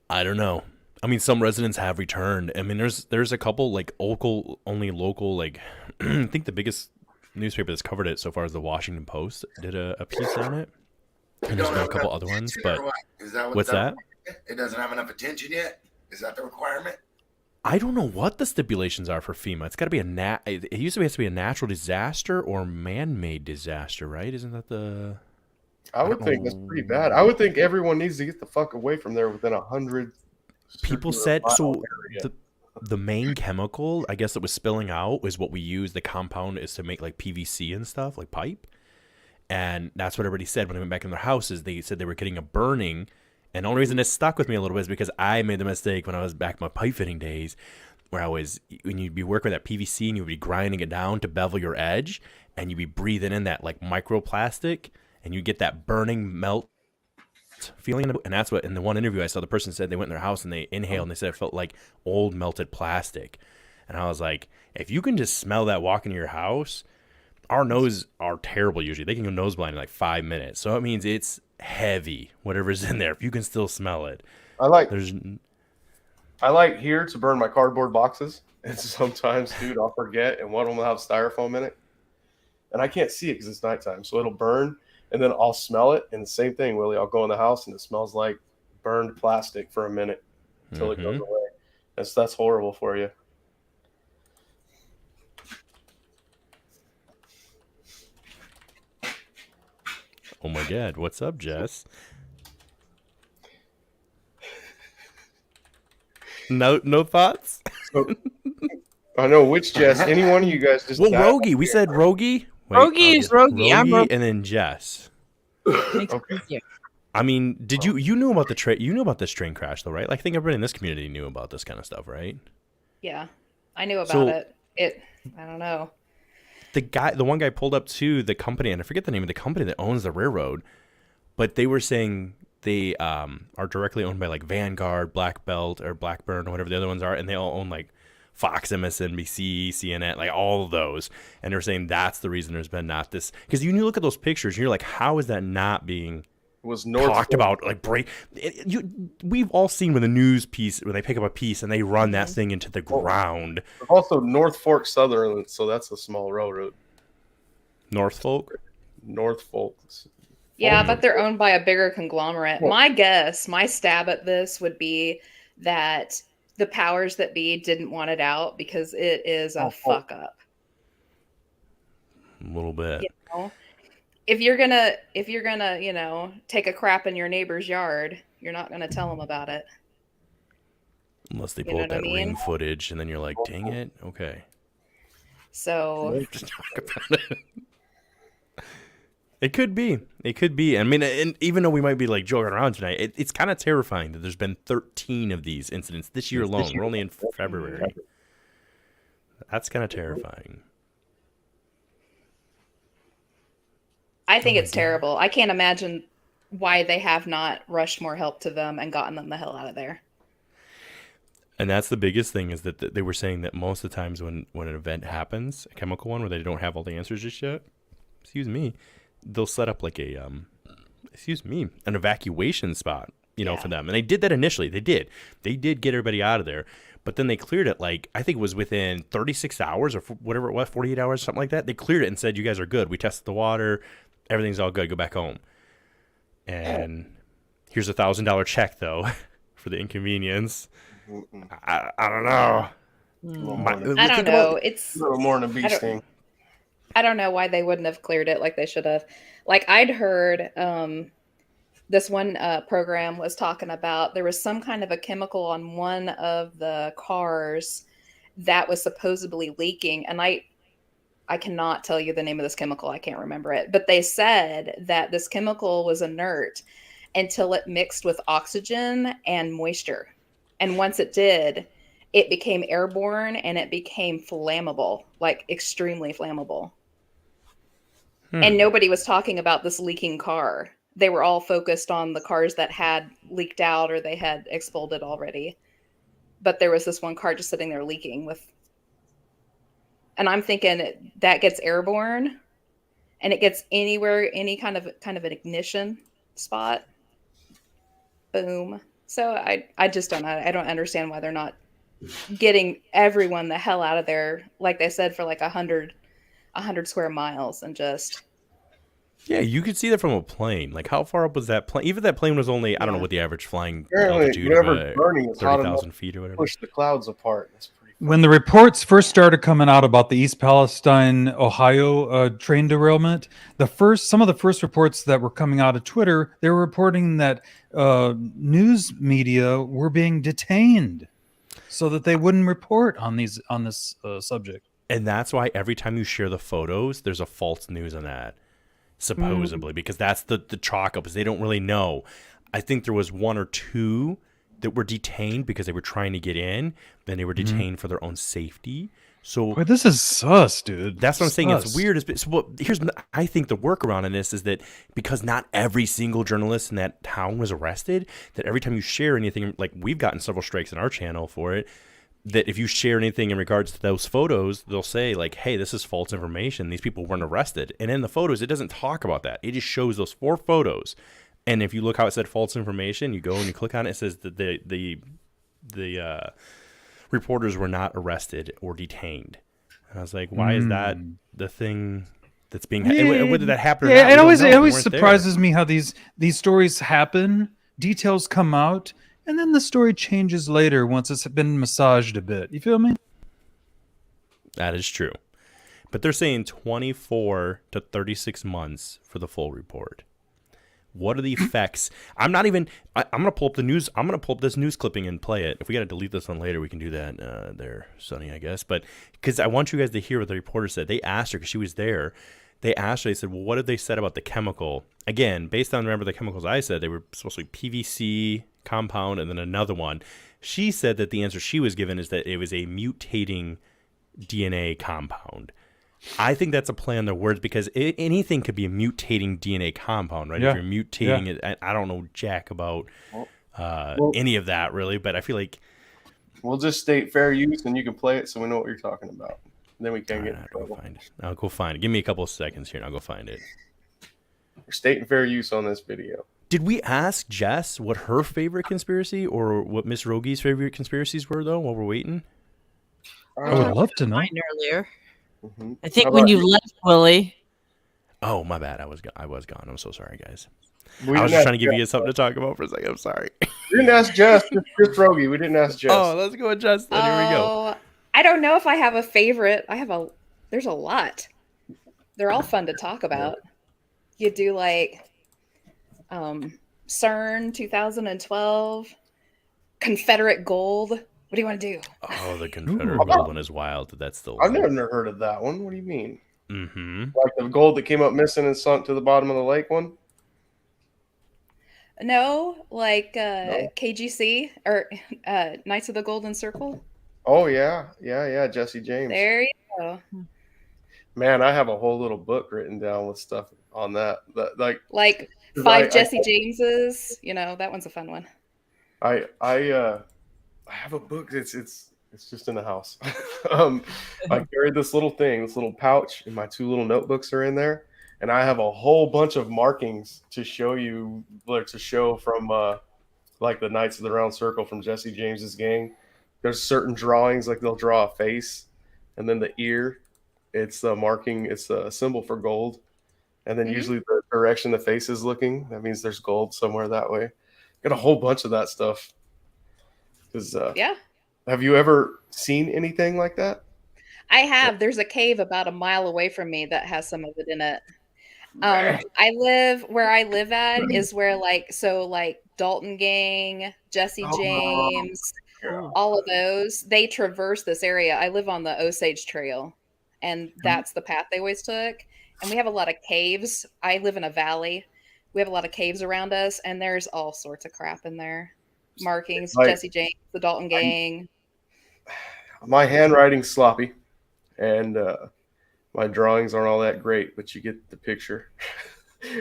I don't know. I mean, some residents have returned. I mean, there's a couple like local like I think the biggest newspaper that's covered it so far is the Washington Post did a piece on it, and there's been a couple other ones. But Is that what's that? It doesn't have enough attention yet. Is that the requirement? I don't know what the stipulations are for FEMA. It's got to be it used to be has to be a natural disaster or man-made disaster, right? Isn't that the? I would think that's pretty bad. I would think everyone needs to get the fuck away from there within 100. People circular said so. mile area. The main chemical, I guess, that was spilling out is what we use. The compound is to make like PVC and stuff, like pipe, and that's what everybody said when they went back in their houses. They said they were getting a burning. And the only reason it stuck with me a little bit is because I made the mistake when I was back in my pipe fitting days where when you'd be working with that PVC and you'd be grinding it down to bevel your edge and you'd be breathing in that like microplastic and you get that burning melt feeling. And that's what, in the one interview I saw, the person said they went in their house and they inhaled and they said it felt like old melted plastic. And I was like, if you can just smell that walking to your house, our noses are terrible usually. They can go nose blind in like 5 minutes. So it means it's heavy, whatever's in there. If you can still smell it. I like here to burn my cardboard boxes. And sometimes, dude, I'll forget and one of them will have styrofoam in it. And I can't see it because it's nighttime. So it'll burn and then I'll smell it. And the same thing, Willie, I'll go in the house and it smells like burned plastic for a minute until it goes away. That's horrible for you. Oh my God, what's up, Jess? No thoughts? I know which Jess. Any one of you guys just. Well, Rogge. We said Rogge. Rogge is Rogge. I'm Rogge, Rogge. and then Jess. Okay. I mean, did you knew about the train? You knew about this train crash, though, right? Like, I think everybody in this community knew about this kind of stuff, right? Yeah, I knew about it. I don't know. The one guy pulled up to the company, and I forget the name of the company that owns the railroad, but they were saying they are directly owned by like Vanguard, Black Belt, or Blackburn, or whatever the other ones are, and they all own like Fox, MSNBC, CNN, like all of those. And they're saying that's the reason there's been not this. Because you look at those pictures, and you're like, how is that not being was North talked about like we've all seen when the news piece when they pick up a piece and they run that thing into the ground. Also North Fork Sutherland, so that's a small railroad. Norfolk. Yeah, but they're owned by a bigger conglomerate. Well- My stab at this would be that the powers that be didn't want it out because it is a fuck up. A little bit. You know? If you're gonna, take a crap in your neighbor's yard, you're not gonna tell them about it. Unless they You pull know up what I that mean? ring footage, and then you're like, "Dang it, okay." So Just talk about it. It could be. I mean, and even though we might be like joking around tonight, it's kind of terrifying that there's been 13 of these incidents this year alone. We're only in February. That's kind of terrifying. I think it's terrible. I can't imagine why they have not rushed more help to them and gotten them the hell out of there. And that's the biggest thing is that they were saying that most of the times when an event happens, a chemical one where they don't have all the answers just yet, they'll set up like an evacuation spot, for them. And they did that initially. They did get everybody out of there. But then they cleared it I think it was within 36 hours or whatever it was, 48 hours, something like that. They cleared it and said, you guys are good. We tested the water. Everything's all good. Go back home. And here's $1,000 check, though, for the inconvenience. I don't know. I don't know. It's a little more than a bee sting. I don't know why they wouldn't have cleared it like they should have. Like I'd heard this one program was talking about there was some kind of a chemical on one of the cars that was supposedly leaking. And I cannot tell you the name of this chemical. I can't remember it. But they said that this chemical was inert until it mixed with oxygen and moisture. And once it did, it became airborne and it became flammable, like extremely flammable. And nobody was talking about this leaking car. They were all focused on the cars that had leaked out or they had exploded already. But there was this one car just sitting there leaking with. And I'm thinking that gets airborne and it gets anywhere, any kind of an ignition spot. Boom. So I just don't know. I don't understand why they're not getting everyone the hell out of there, like they said, for like 100 square miles and just. Yeah, you could see that from a plane. Like, how far up was that plane? Even if that plane was only, I don't know what the average flying altitude of burning is hot 30,000 enough feet or whatever. push the clouds apart. That's pretty. When the reports first started coming out about the East Palestine, Ohio train derailment, some of the first reports that were coming out of Twitter, they were reporting that news media were being detained so that they wouldn't report on this subject. And that's why every time you share the photos, there's a false news on that, supposedly, because that's the chalk up is they don't really know. I think there was one or two that were detained because they were trying to get in. Then they were detained for their own safety. So Boy, this is sus, dude. That's what I'm saying. It's weird. I think the workaround in this is that because not every single journalist in that town was arrested, that every time you share anything, like we've gotten several strikes in our channel for it, that if you share anything in regards to those photos, they'll say like, hey, this is false information. These people weren't arrested. And in the photos, it doesn't talk about that. It just shows those 4 photos. And if you look how it said false information, you go and you click on it, it says that the reporters were not arrested or detained. And I was like, why is that the thing that's being whether that happened or not? It always surprises me how these stories happen, details come out, and then the story changes later once it's been massaged a bit. You feel me? That is true. But they're saying 24 to 36 months for the full report. What are the effects? I'm going to pull up the news. I'm going to pull up this news clipping and play it. If we got to delete this one later, we can do that there, Sonny, I guess. But because I want you guys to hear what the reporter said. They asked her, because she was there. They asked her, they said, well, what did they said about the chemical? Again, based on, remember the chemicals I said, they were supposed to be PVC compound and then another one. She said that the answer she was given is that it was a mutating DNA compound. I think that's a play on their words because anything could be a mutating DNA compound, right? Yeah. If you're mutating it, I don't know jack about any of that really, but I feel like we'll just state fair use and you can play it so we know what you're talking about. Then we can't get in trouble. I'll go find it. Give me a couple of seconds here and I'll go find it. We're stating fair use on this video. Did we ask Jess what her favorite conspiracy or what Miss Rogge's favorite conspiracies were, though, while we're waiting? I would love to know. Mine earlier. Mhm. I think How when about you left, Willie. Oh, my bad. I was gone. I'm so sorry, guys. We I was didn't just ask trying to give you Jess. guys something to talk about for a second. I'm sorry. We didn't ask Jess. Just Rogge. We didn't ask Jess. Oh, let's go with Jess. Then. Here we go. Oh, I don't know if I have a favorite. There's a lot. They're all fun to talk about. You do like CERN 2012, Confederate gold. What do you want to do? Oh, the Confederate gold one is wild. That's the I've one. never heard of that one. What do you mean? Mm-hmm. Like the gold that came up missing and sunk to the bottom of the lake one? No, like No. KGC or Knights of the Golden Circle. Oh yeah, Jesse James. There you go. Man, I have a whole little book written down with stuff on that. Like 5 Jesse Jameses. You know, that one's a fun one. I have a book. It's just in the house. I carried this little thing, this little pouch, and my 2 little notebooks are in there. And I have a whole bunch of markings to show you, like to show from like the Knights of the Round Circle from Jesse James's gang. There's certain drawings, like they'll draw a face, and then the ear, it's a marking, it's a symbol for gold. And then usually the direction the face is looking, that means there's gold somewhere that way. Got a whole bunch of that stuff. Yeah. Have you ever seen anything like that? I have. There's a cave about a mile away from me that has some of it in it. Where I live at is where like Dalton Gang, Jesse James, all of those, they traverse this area. I live on the Osage Trail, and that's the path they always took. And we have a lot of caves. I live in a valley. We have a lot of caves around us, and there's all sorts of crap in there. Markings, Like, Jesse James, the Dalton Gang. My handwriting's sloppy, and my drawings aren't all that great, but you get the picture.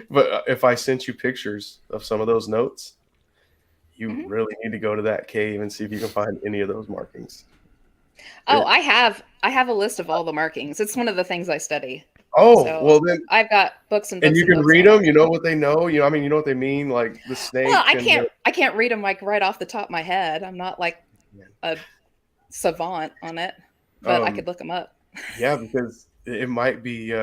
But if I sent you pictures of some of those notes, you really need to go to that cave and see if you can find any of those markings. Oh, I have a list of all the markings. It's one of the things I study. Oh, So well then, I've got books and books and you and can books read on them. You know what they know. You know, I mean, you know what they mean, like the snake. Well, I and can't read them like right off the top of my head. I'm not like a savant on it, but I could look them up. Yeah, because it might be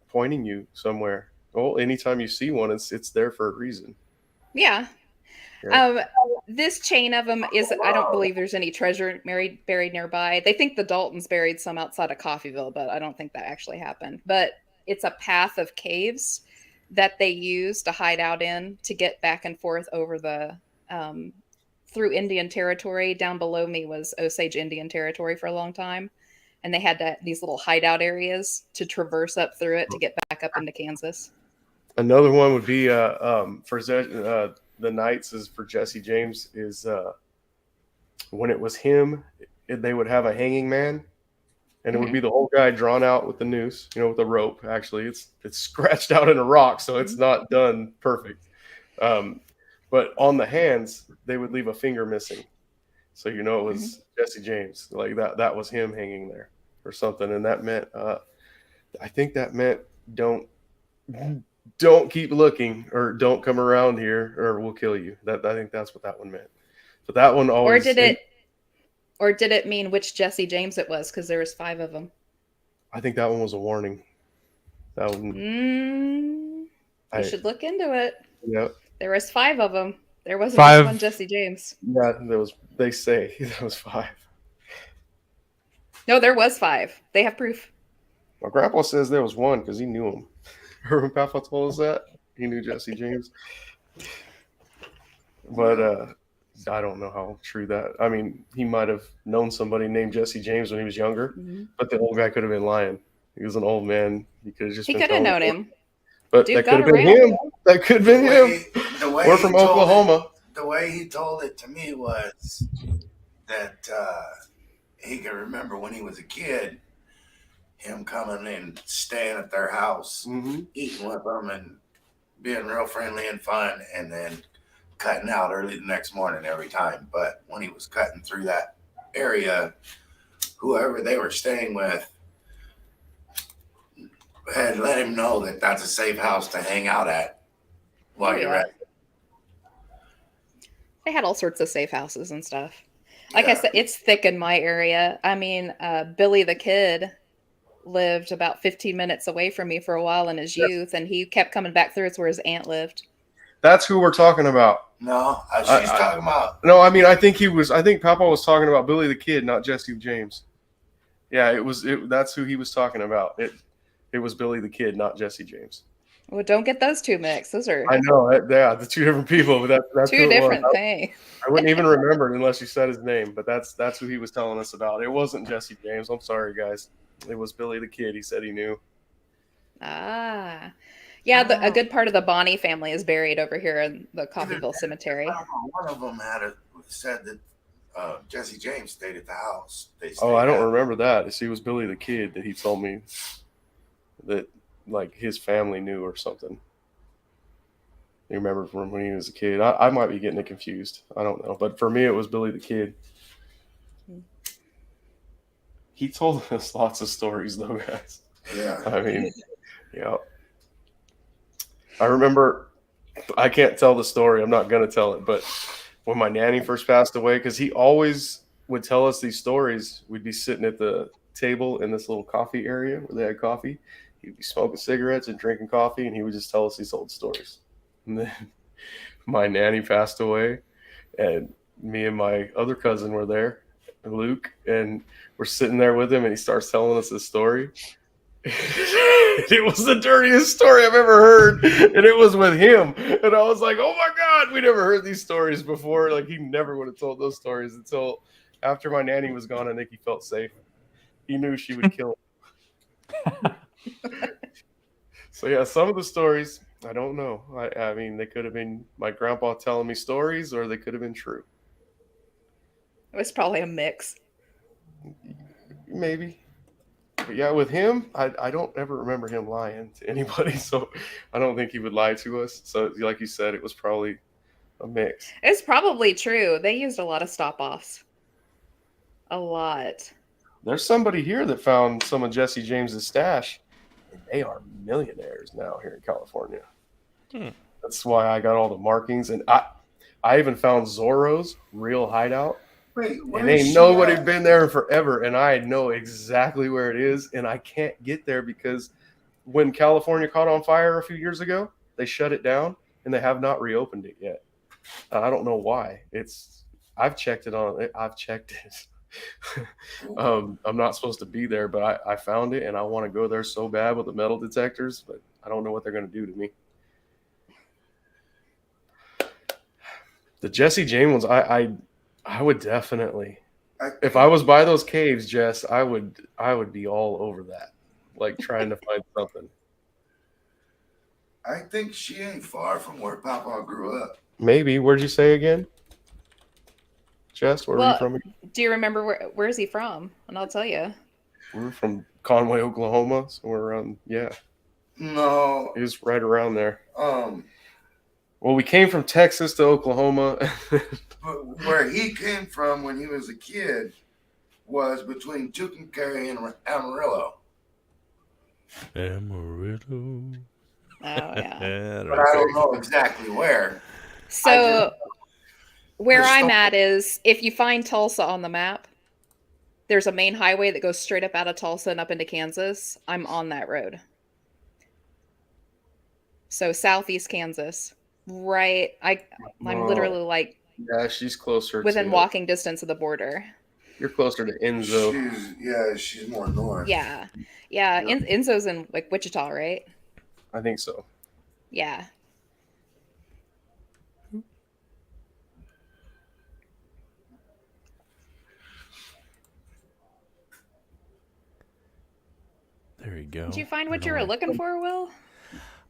pointing you somewhere. Well, anytime you see one, it's there for a reason. Yeah. Yeah. This chain of them is, I don't believe there's any treasure buried nearby. They think the Daltons buried some outside of Coffeyville, but I don't think that actually happened. But it's a path of caves that they use to hide out in to get back and forth over the through Indian territory. Down below me was Osage Indian territory for a long time, and they had these little hideout areas to traverse up through it to get back up into Kansas. Another one would be for the Knights is for Jesse James is when it was him, they would have a hanging man, and it would be the whole guy drawn out with the noose, you know, with a rope. Actually, it's scratched out in a rock, so it's not done perfect. But on the hands, they would leave a finger missing, so you know it was Jesse James. Like that was him hanging there or something, and that meant I think that meant don't keep looking or don't come around here or we'll kill you. I think that's what that one meant. But that one always. Or did it mean which Jesse James it was? Because there was 5 of them. I think that one was a warning. That one. You should look into it. Yeah. There was 5 of them. There wasn't 5. just one Jesse James. Yeah, there was. They say there was 5. No, there was 5. They have proof. My grandpa says there was 1 because he knew him. Remember when Papa told us that? He knew Jesse James. But I don't know how true that. I mean, he might have known somebody named Jesse James when he was younger, but the old guy could have been lying. He was an old man. He could have just. He could have known him. But Dude that could have been around. him. That could have been him. We're from Oklahoma. The way he told it to me was that he could remember when he was a kid, him coming and staying at their house, eating with them and being real friendly and fun, and then cutting out early the next morning every time. But when he was cutting through that area, whoever they were staying with had let him know that that's a safe house to hang out at while you're at it. They had all sorts of safe houses and stuff. Like I said, it's thick in my area. I mean, Billy the Kid lived about 15 minutes away from me for a while in his youth, and he kept coming back through. It's where his aunt lived. That's who we're talking about. No, she's talking about. No, I mean, I think Papa was talking about Billy the Kid, not Jesse James. Yeah, that's who he was talking about. It was Billy the Kid, not Jesse James. Well, don't get those two mixed. Those are I know, the two different people, but that's two different things. I wouldn't even remember it unless you said his name, but that's who he was telling us about. It wasn't Jesse James. I'm sorry, guys. It was Billy the Kid. He said he knew. Ah. Yeah, a good part of the Bonney family is buried over here in the Coffeyville Cemetery. I don't know, one of them said that Jesse James stayed at the house. I don't remember that. It was Billy the Kid that he told me that like his family knew or something. You remember from when he was a kid. I might be getting it confused. I don't know. But for me, it was Billy the Kid. He told us lots of stories, though, guys. Yeah. I mean, yeah. I remember, I can't tell the story. I'm not going to tell it. But when my nanny first passed away, because he always would tell us these stories, we'd be sitting at the table in this little coffee area where they had coffee. He'd be smoking cigarettes and drinking coffee, and he would just tell us these old stories. And then my nanny passed away, and me and my other cousin were there, Luke, and we're sitting there with him, and he starts telling us this story. It was the dirtiest story I've ever heard, and it was with him. And I was like, oh my God, we never heard these stories before. Like, he never would have told those stories until after my nanny was gone. I think he felt safe. He knew she would kill him. So yeah, some of the stories, I don't know. I mean, they could have been my grandpa telling me stories, or they could have been true. It was probably a mix. Maybe. But yeah, with him, I don't ever remember him lying to anybody, so I don't think he would lie to us. So like you said, it was probably a mix. It's probably true. They used a lot of stop-offs. A lot. There's somebody here that found some of Jesse James's stash, and they are millionaires now here in California. That's why I got all the markings, and I even found Zorro's real hideout. Wait, and ain't nobody been there forever, and I know exactly where it is, and I can't get there because when California caught on fire a few years ago, they shut it down, and they have not reopened it yet. I don't know why. I've checked it. I'm not supposed to be there, but I found it, and I want to go there so bad with the metal detectors, but I don't know what they're going to do to me. The Jesse James ones, I would definitely, if I was by those caves, Jess, I would be all over that, like trying to find something. I think she ain't far from where Papa grew up. Maybe. Where'd you say again? Jess, where are you from? Do you remember where is he from? And I'll tell you. We're from Conway, Oklahoma, so we're around, yeah. No. It was right around there. Well, we came from Texas to Oklahoma. But where he came from when he was a kid was between Tucumcari and Amarillo. Amarillo. Oh, yeah. But I don't know exactly where. So where I'm at is, if you find Tulsa on the map, there's a main highway that goes straight up out of Tulsa and up into Kansas. I'm on that road. So southeast Kansas. Right. I'm literally like, yeah, she's closer within walking distance of the border. You're closer to Enzo. She's more north. Yeah. Enzo's in like Wichita, right? I think so. Yeah. There you go. Did you find what you were looking for, Will?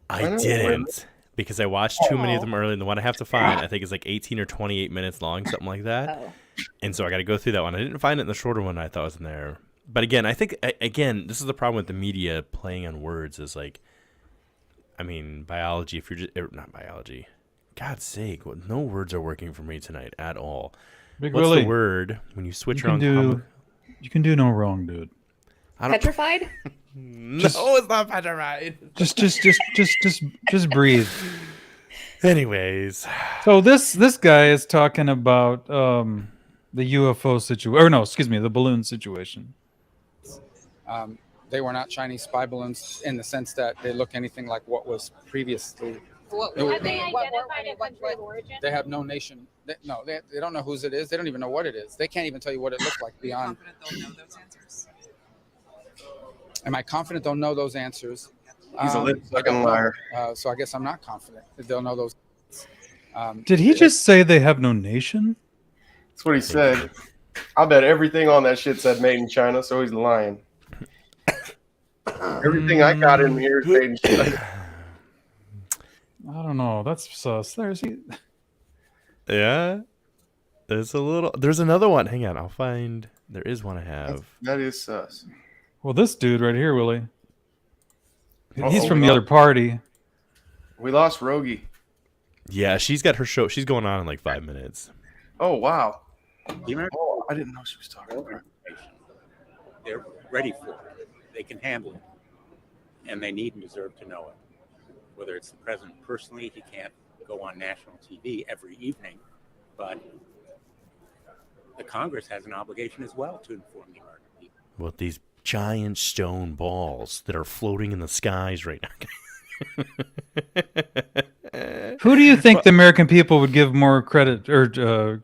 I didn't, because I watched too many of them early, and the one I have to find, I think, is like 18 or 28 minutes long, something like that. Oh. And so I got to go through that one. I didn't find it in the shorter one I thought was in there. But again, I think, this is the problem with the media playing on words is like, I mean, biology, if you're just, not biology. God's sake, no words are working for me tonight at all. Big What's Willie, the word when you switch you around? You can do no wrong, dude. Petrified? No, it's not petrified. Just breathe. Anyways, So this guy is talking about the UFO situation, or no, excuse me, the balloon situation. They were not Chinese spy balloons in the sense that they look anything like what was previously. Have they identified a country of origin? They have no nation. They don't know whose it is. They don't even know what it is. They can't even tell you what it looked like beyond. Am I confident they'll know those answers? He's a fucking liar. So I guess I'm not confident that they'll know those. Did he just say they have no nation? That's what he said. I bet everything on that shit said made in China, so he's lying. Everything I got in here is made in China. I don't know. That's sus. yeah, there's another one. Hang on, I'll find. There is one I have. That is sus. Well, this dude right here, Willie. He's from the other party. We lost Rogge. Yeah, she's got her show. She's going on in like 5 minutes. Oh wow. Oh, I didn't know she was talking about it. They're ready for it. They can handle it. And they need and deserve to know it. Whether it's the president personally, he can't go on national TV every evening, but the Congress has an obligation as well to inform the American people. Well, these giant stone balls that are floating in the skies right now. Who do you think the American people would give more credit, or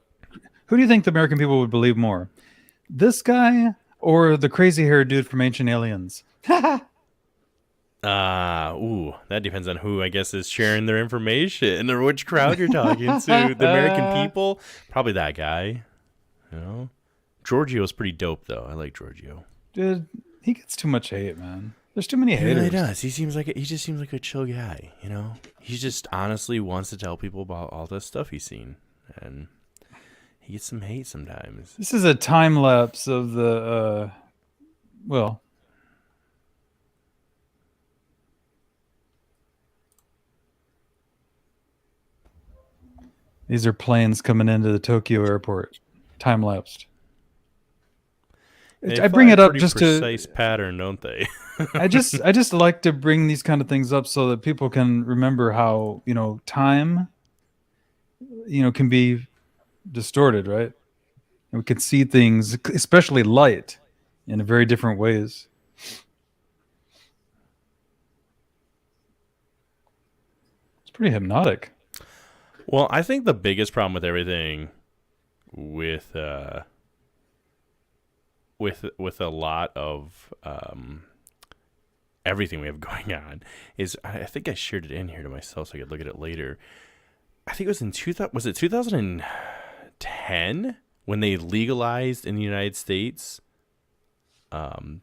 who do you think the American people would believe more? This guy or the crazy haired dude from Ancient Aliens? That depends on who I guess is sharing their information or which crowd you're talking to. The American people, probably that guy. You know, Giorgio's pretty dope though. I like Giorgio. Dude, he gets too much hate, man. There's too many haters. He does. He just seems like a chill guy. You know, he just honestly wants to tell people about all the stuff he's seen, and he gets some hate sometimes. This is a time lapse of the these are planes coming into the Tokyo airport, time lapsed. I bring it up just to precise pattern, don't they? I just like to bring these kind of things up so that people can remember how, time, can be distorted, right? And we can see things, especially light, in very different ways. It's pretty hypnotic. Well, I think the biggest problem with everything with a lot of everything we have going on is, I think I shared it in here to myself so I could look at it later. I think it was in 2010 when they legalized in the United States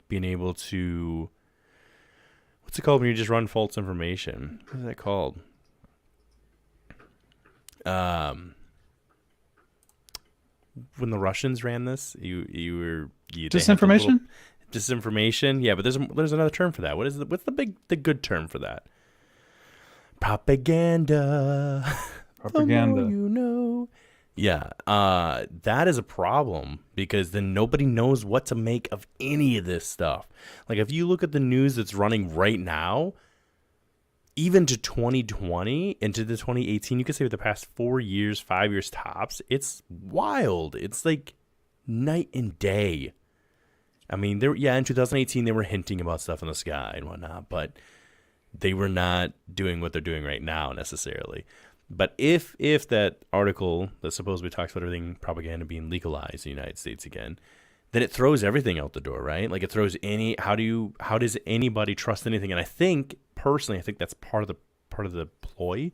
being able to, what's it called when you just run false information? What is that called? When the Russians ran this, you disinformation? Disinformation, yeah, but there's another term for that. What's the good term for that? Propaganda. Propaganda. The more you know. Yeah, that is a problem because then nobody knows what to make of any of this stuff. Like if you look at the news that's running right now, even to 2020 into the 2018, you could say with the past 4 years, 5 years tops, it's wild. It's like night and day. I mean, in 2018, they were hinting about stuff in the sky and whatnot, but they were not doing what they're doing right now necessarily. But if that article that supposedly talks about everything propaganda being legalized in the United States again, then it throws everything out the door, right? Like it throws how does anybody trust anything? And I think personally, that's part of the ploy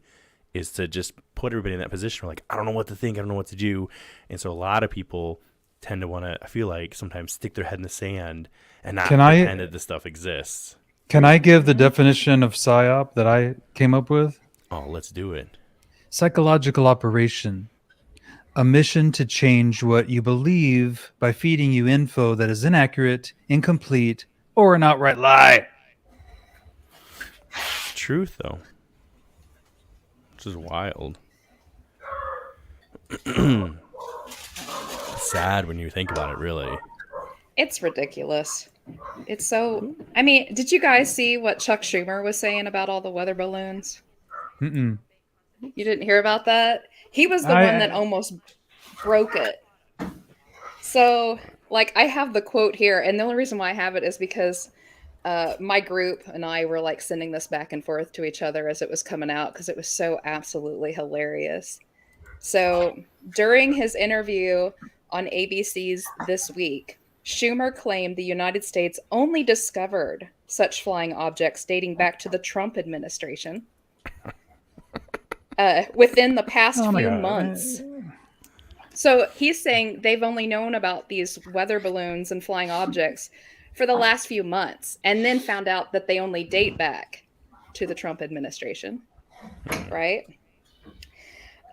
is to just put everybody in that position where like, I don't know what to think, I don't know what to do. And so a lot of people tend to want to, I feel like sometimes stick their head in the sand and not pretend that this stuff exists. Can I give the definition of PSYOP that I came up with? Oh, let's do it. Psychological operation. A mission to change what you believe by feeding you info that is inaccurate, incomplete, or an outright lie. Truth, though. Which is wild. Sad when you think about it, really. It's ridiculous. It's so... I mean, did you guys see what Chuck Schumer was saying about all the weather balloons? Mm-mm. You didn't hear about that? He was the one that almost broke it. So, like, I have the quote here, and the only reason why I have it is because my group and I were like sending this back and forth to each other as it was coming out because it was so absolutely hilarious. So, during his interview on ABC's This Week, Schumer claimed the United States only discovered such flying objects dating back to the Trump administration within the past few months. So he's saying they've only known about these weather balloons and flying objects for the last few months, and then found out that they only date back to the Trump administration, right?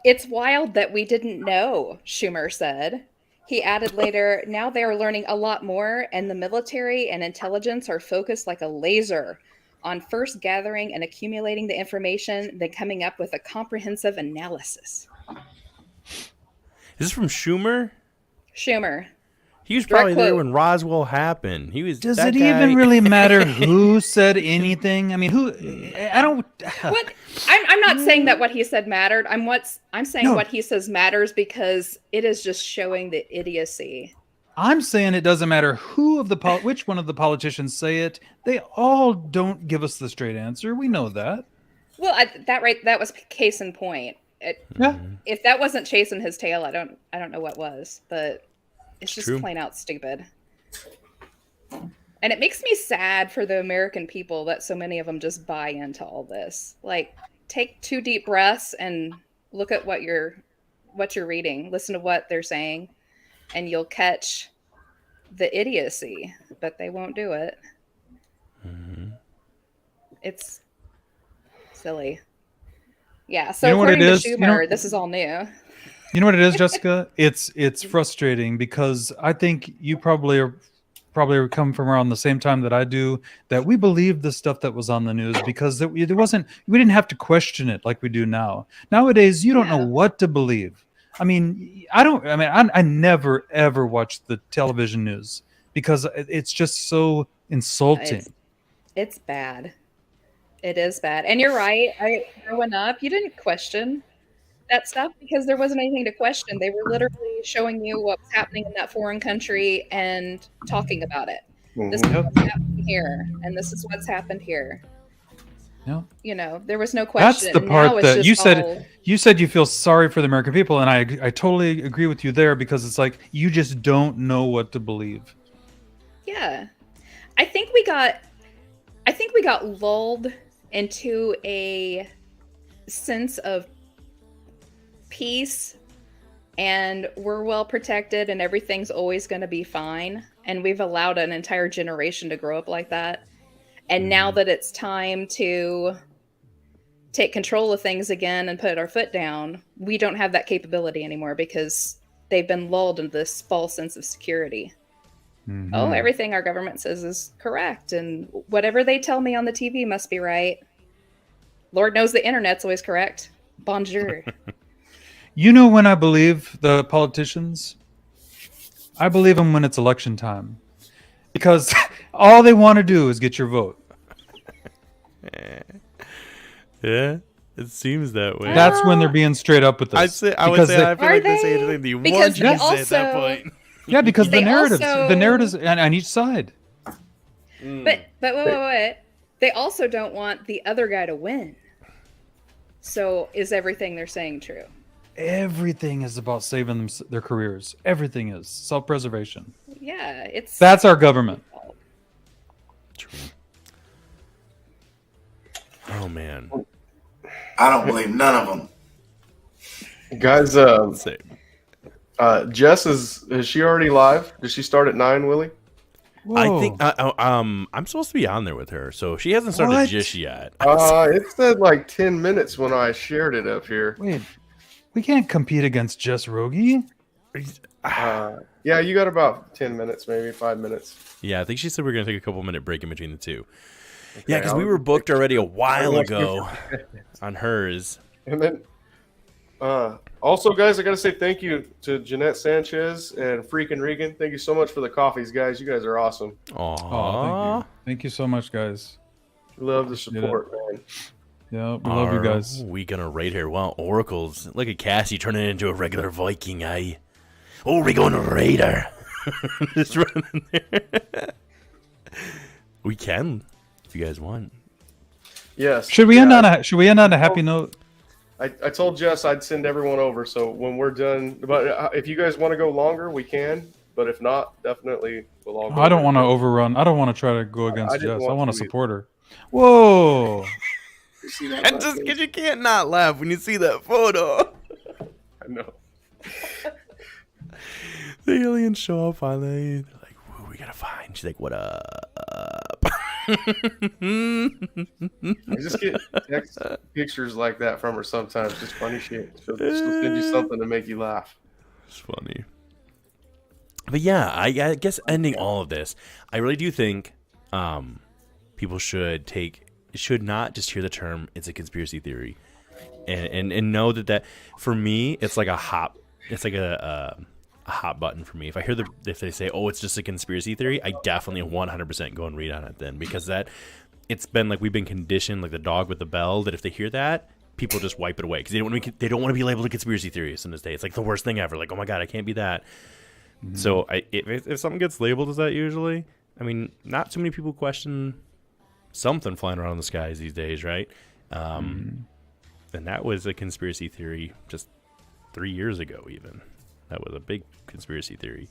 It's wild that we didn't know, Schumer said. He added later, now they are learning a lot more, and the military and intelligence are focused like a laser on first gathering and accumulating the information, then coming up with a comprehensive analysis. Is this from Schumer? Schumer. He was probably there when Roswell happened. He was. Does it even really matter who said anything? I mean, who? I don't. What? I'm not saying that what he said mattered. I'm saying what he says matters because it is just showing the idiocy. I'm saying it doesn't matter who of the which one of the politicians say it. They all don't give us the straight answer. We know that. Well, that was case in point. If that wasn't chasing his tail, I don't know what was, but it's just plain out stupid. And it makes me sad for the American people that so many of them just buy into all this. Like, take 2 deep breaths and look at what you're reading. Listen to what they're saying, and you'll catch the idiocy. But they won't do it. Mm-hmm. It's silly. Yeah. So according to Schumer, this is all new. You know what it is, Jessica? It's frustrating because I think you probably come from around the same time that I do, that we believed the stuff that was on the news because we didn't have to question it like we do now. Nowadays, you don't know what to believe. I never ever watch the television news because it's just so insulting. It's bad. It is bad. And you're right. Growing up, you didn't question that stuff because there wasn't anything to question. They were literally showing you what was happening in that foreign country and talking about it. Mm-hmm. This is what's happening here, and this is what's happened here. Yeah. You know, there was no question. That's the part that you said. You said you feel sorry for the American people, and I totally agree with you there because it's like you just don't know what to believe. Yeah, I think we got lulled into a sense of peace and we're well protected and everything's always going to be fine, and we've allowed an entire generation to grow up like that. And now that it's time to take control of things again and put our foot down, we don't have that capability anymore because they've been lulled into this false sense of security. Mm-hmm. Oh, everything our government says is correct, and whatever they tell me on the TV must be right. Lord knows the internet's always correct. Bonjour. You know when I believe the politicians? I believe them when it's election time. Because all they want to do is get your vote. Yeah, it seems that way. That's when they're being straight up with us. I would say I feel like they say anything they want you to say at that point. Yeah, because the narratives on each side. But wait. They also don't want the other guy to win. So is everything they're saying true? Everything is about saving their careers. Everything is self-preservation. Yeah, that's our government. True. Oh man, I don't believe none of them. Guys, Jess is she already live? Did she start at 9, Willie? Whoa. I think I'm supposed to be on there with her, so she hasn't started just yet. It said like 10 minutes when I shared it up here. Wait, we can't compete against Jess Rogge. Yeah, you got about 10 minutes, maybe 5 minutes. Yeah, I think she said we're gonna take a couple minute break in between the two. Okay, yeah, because we were booked already a while ago on hers. And then, also, guys, I got to say thank you to Jeanette Sanchez and Freakin' Regan. Thank you so much for the coffees, guys. You guys are awesome. Aww. Thank you so much, guys. Love the support, man. Yeah, we love you guys. Are we gonna raid here? Well, Oracles. Look at Cassie turning into a regular Viking, eh? Oh, we're going to raid her. Just running there. We can, if you guys want. Yes. Should we end on a happy note? I told Jess I'd send everyone over, so when we're done, but if you guys want to go longer, we can. But if not, definitely we'll all go. I don't want to overrun. I don't want to try to go against I didn't Jess. I want want to to support her. Whoa! You see that? And just because you can't not laugh when you see that photo. I know. The aliens show up finally. They're like, "Who we gotta find?" She's like, "What up?" I just get text pictures like that from her sometimes. Just funny shit. She'll send you something to make you laugh. It's funny. But yeah, I guess ending all of this, I really do think people should not just hear the term "it's a conspiracy theory," and know that for me it's like a hot button for me. If they say, "Oh, it's just a conspiracy theory," I definitely 100% go and read on it then, because it's been like we've been conditioned like the dog with the bell that if they hear that, people just wipe it away because they don't want to be labeled a conspiracy theorist in this day. It's like the worst thing ever. Like, oh my god, I can't be that. Mm-hmm. So if something gets labeled as that, usually, I mean, not too many people question something flying around in the skies these days, right? And that was a conspiracy theory just 3 years ago, even. That was a big conspiracy theory.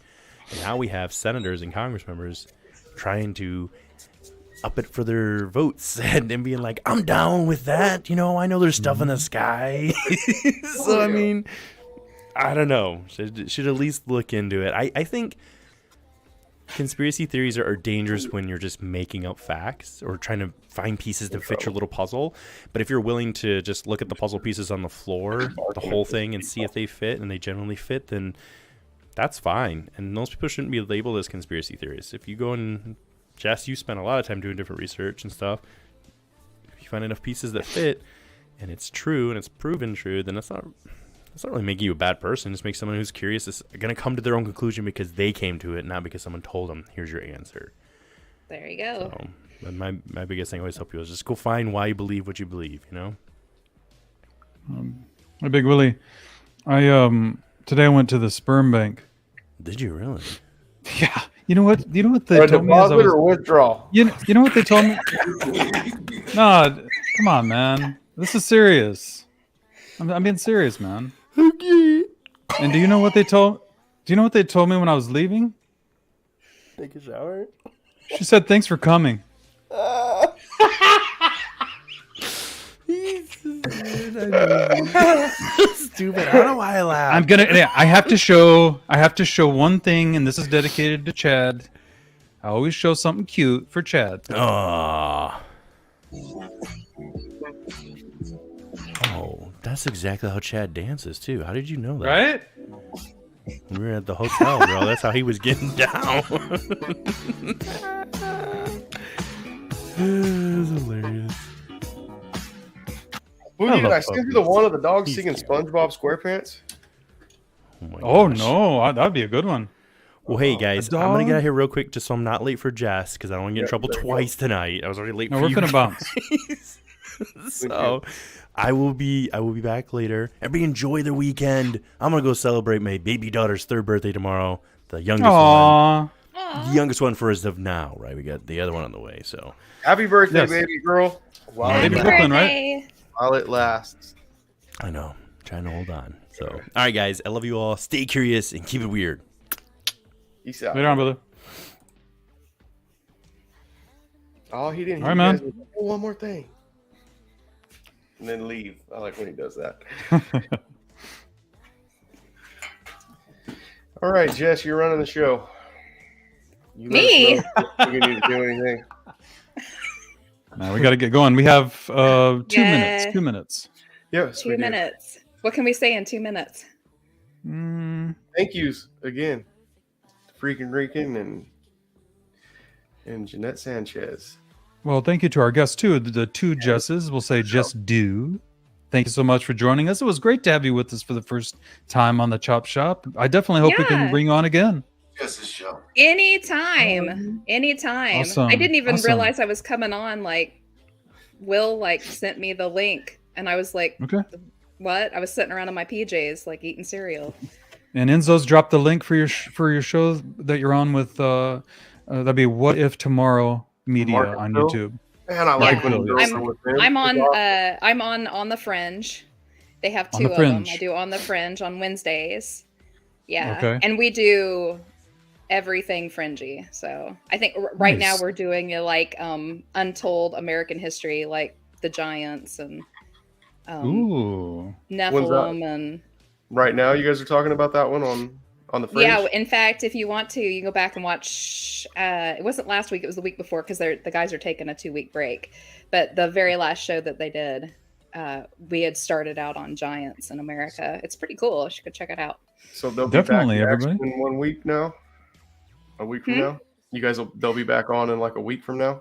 And now we have senators and Congress members trying to up it for their votes and being like, I'm down with that. I know there's stuff in the sky. So, I mean, I don't know. Should at least look into it. I think conspiracy theories are dangerous when you're just making up facts or trying to find pieces to fit your little puzzle. But if you're willing to just look at the puzzle pieces on the floor, the whole thing, and see if they fit and they generally fit, then that's fine. And most people shouldn't be labeled as conspiracy theorists. If you go and, Jess, you spent a lot of time doing different research and stuff. If you find enough pieces that fit and it's true and it's proven true, then that's not really making you a bad person. Just make someone who's curious is going to come to their own conclusion because they came to it, not because someone told them, here's your answer. There you go. So, my biggest thing I always tell people is just go find why you believe what you believe, Hey, Big Willie, today I went to the sperm bank. Did you really? Yeah. You know what they told me? Deposit or withdrawal? You know what they told me? No, come on, man. This is serious. I'm being serious, man. Okay. And do you know what they told me when I was leaving? Take a shower. She said, "Thanks for coming." Stupid. I don't know why I laugh. I have to show one thing, and this is dedicated to Chad. I always show something cute for Chad. Oh, that's exactly how Chad dances too. How did you know that? Right? We were at the hotel, bro. That's how he was getting down. It's hilarious. Boogie, did I send you the one of the dogs singing SpongeBob SquarePants? Oh no, that'd be a good one. Well, hey guys, I'm gonna get out of here real quick just so I'm not late for Jess because I don't want to get in trouble twice tonight. I was already late. No, for we're you gonna bounce. So I will be back later. Everybody enjoy the weekend. I'm gonna go celebrate my baby daughter's 3rd birthday tomorrow. The youngest one. The youngest one for as of now, right? We got the other one on the way. So happy birthday, baby girl! Wow, baby Brooklyn, right? While it lasts. I know. I'm trying to hold on. So all right, guys. I love you all. Stay curious and keep it weird. Peace out. Later on, brother. Oh, he didn't. All right, man. One more thing. And then leave. I like when he does that. All right, Jess, you're running the show. Me? You need to do anything. Now we got to get going. We have 2 minutes. 2 minutes. Yes, 2 minutes. What can we say in 2 minutes? Thank yous again. Freaking Rican and Jeanette Sanchez. Well, thank you to our guests too. The two Jesses. We'll say just do. Thank you so much for joining us. It was great to have you with us for the first time on the Chop Shop. I definitely hope we can bring you on again. Jess's show. Anytime. Anytime. Awesome. I didn't even realize I was coming on like Will like sent me the link, and I was like, Okay. "What?" I was sitting around in my PJs, like eating cereal. And Enzo's dropped the link for your show that you're on with. That'd be What If Tomorrow Media Mark on Phil? YouTube. Man, I like when Phil, you yes. go with him. I'm on the Fringe. They have On two the of them. Fringe. I do On the Fringe on Wednesdays. Yeah, Okay. and we do everything fringy. So I think right now Nice. we're doing like untold American history, like the Giants and Ooh. Nephilim and. Right now, you guys are talking about that one on the Fringe? Yeah, in fact, if you want to, you can go back and watch. It wasn't last week; it was the week before, because the guys are taking a 2-week break. But the very last show that they did, we had started out on giants in America. It's pretty cool. You should go check it out. So they'll Definitely, be back in everybody. action in 1 week now. A week from now, you guys they'll be back on in like a week from now.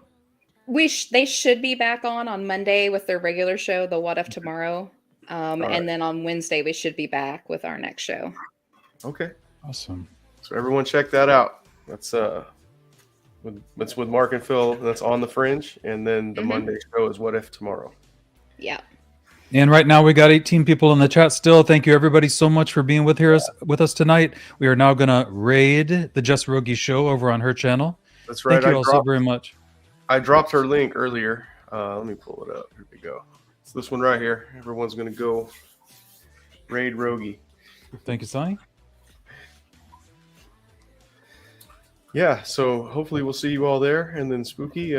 They should be back on Monday with their regular show, the What If Tomorrow, right. and then on Wednesday we should be back with our next show. Okay. Awesome. So everyone check that out. That's with Mark and Phil. That's on the Fringe, and then the Monday show is What If Tomorrow. Yeah. And right now we got 18 people in the chat still. Thank you everybody so much for being with us tonight. We are now gonna raid the Jess Rogge show over on her channel. That's right. Thank you all so very much. I dropped her link earlier. Let me pull it up. Here we go. It's this one right here. Everyone's gonna go raid Rogge. Thank you, Sonny. Yeah, so hopefully we'll see you all there, and then Spooky,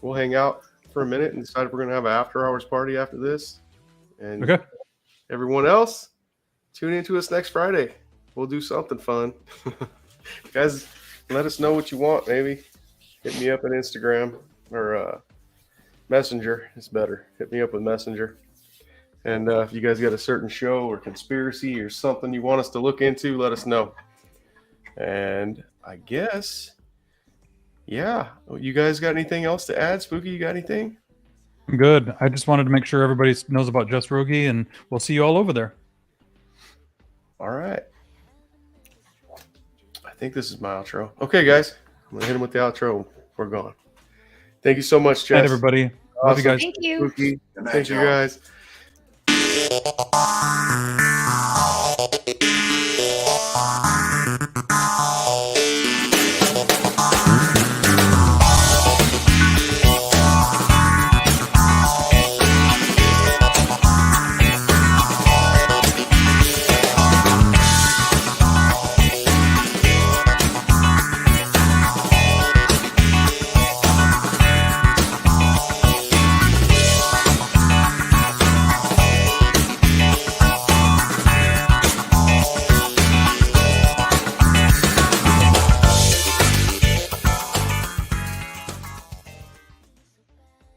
we'll hang out for a minute and decide if we're gonna have an after hours party after this. And Okay. everyone else, tune into us next Friday. We'll do something fun. Guys, let us know what you want. Maybe hit me up on Instagram or Messenger. It's better. Hit me up with Messenger. And if you guys got a certain show or conspiracy or something you want us to look into, let us know. And I guess, yeah. You guys got anything else to add? Spooky, you got anything? I'm good. I just wanted to make sure everybody knows about Jess Rogge, and we'll see you all over there. All right. I think this is my outro. Okay, guys. I'm going to hit him with the outro. We're gone. Thank you so much, Jess. Night, everybody. Love you guys. Thank you. Spooky. Good night, Thank you, y'all. guys.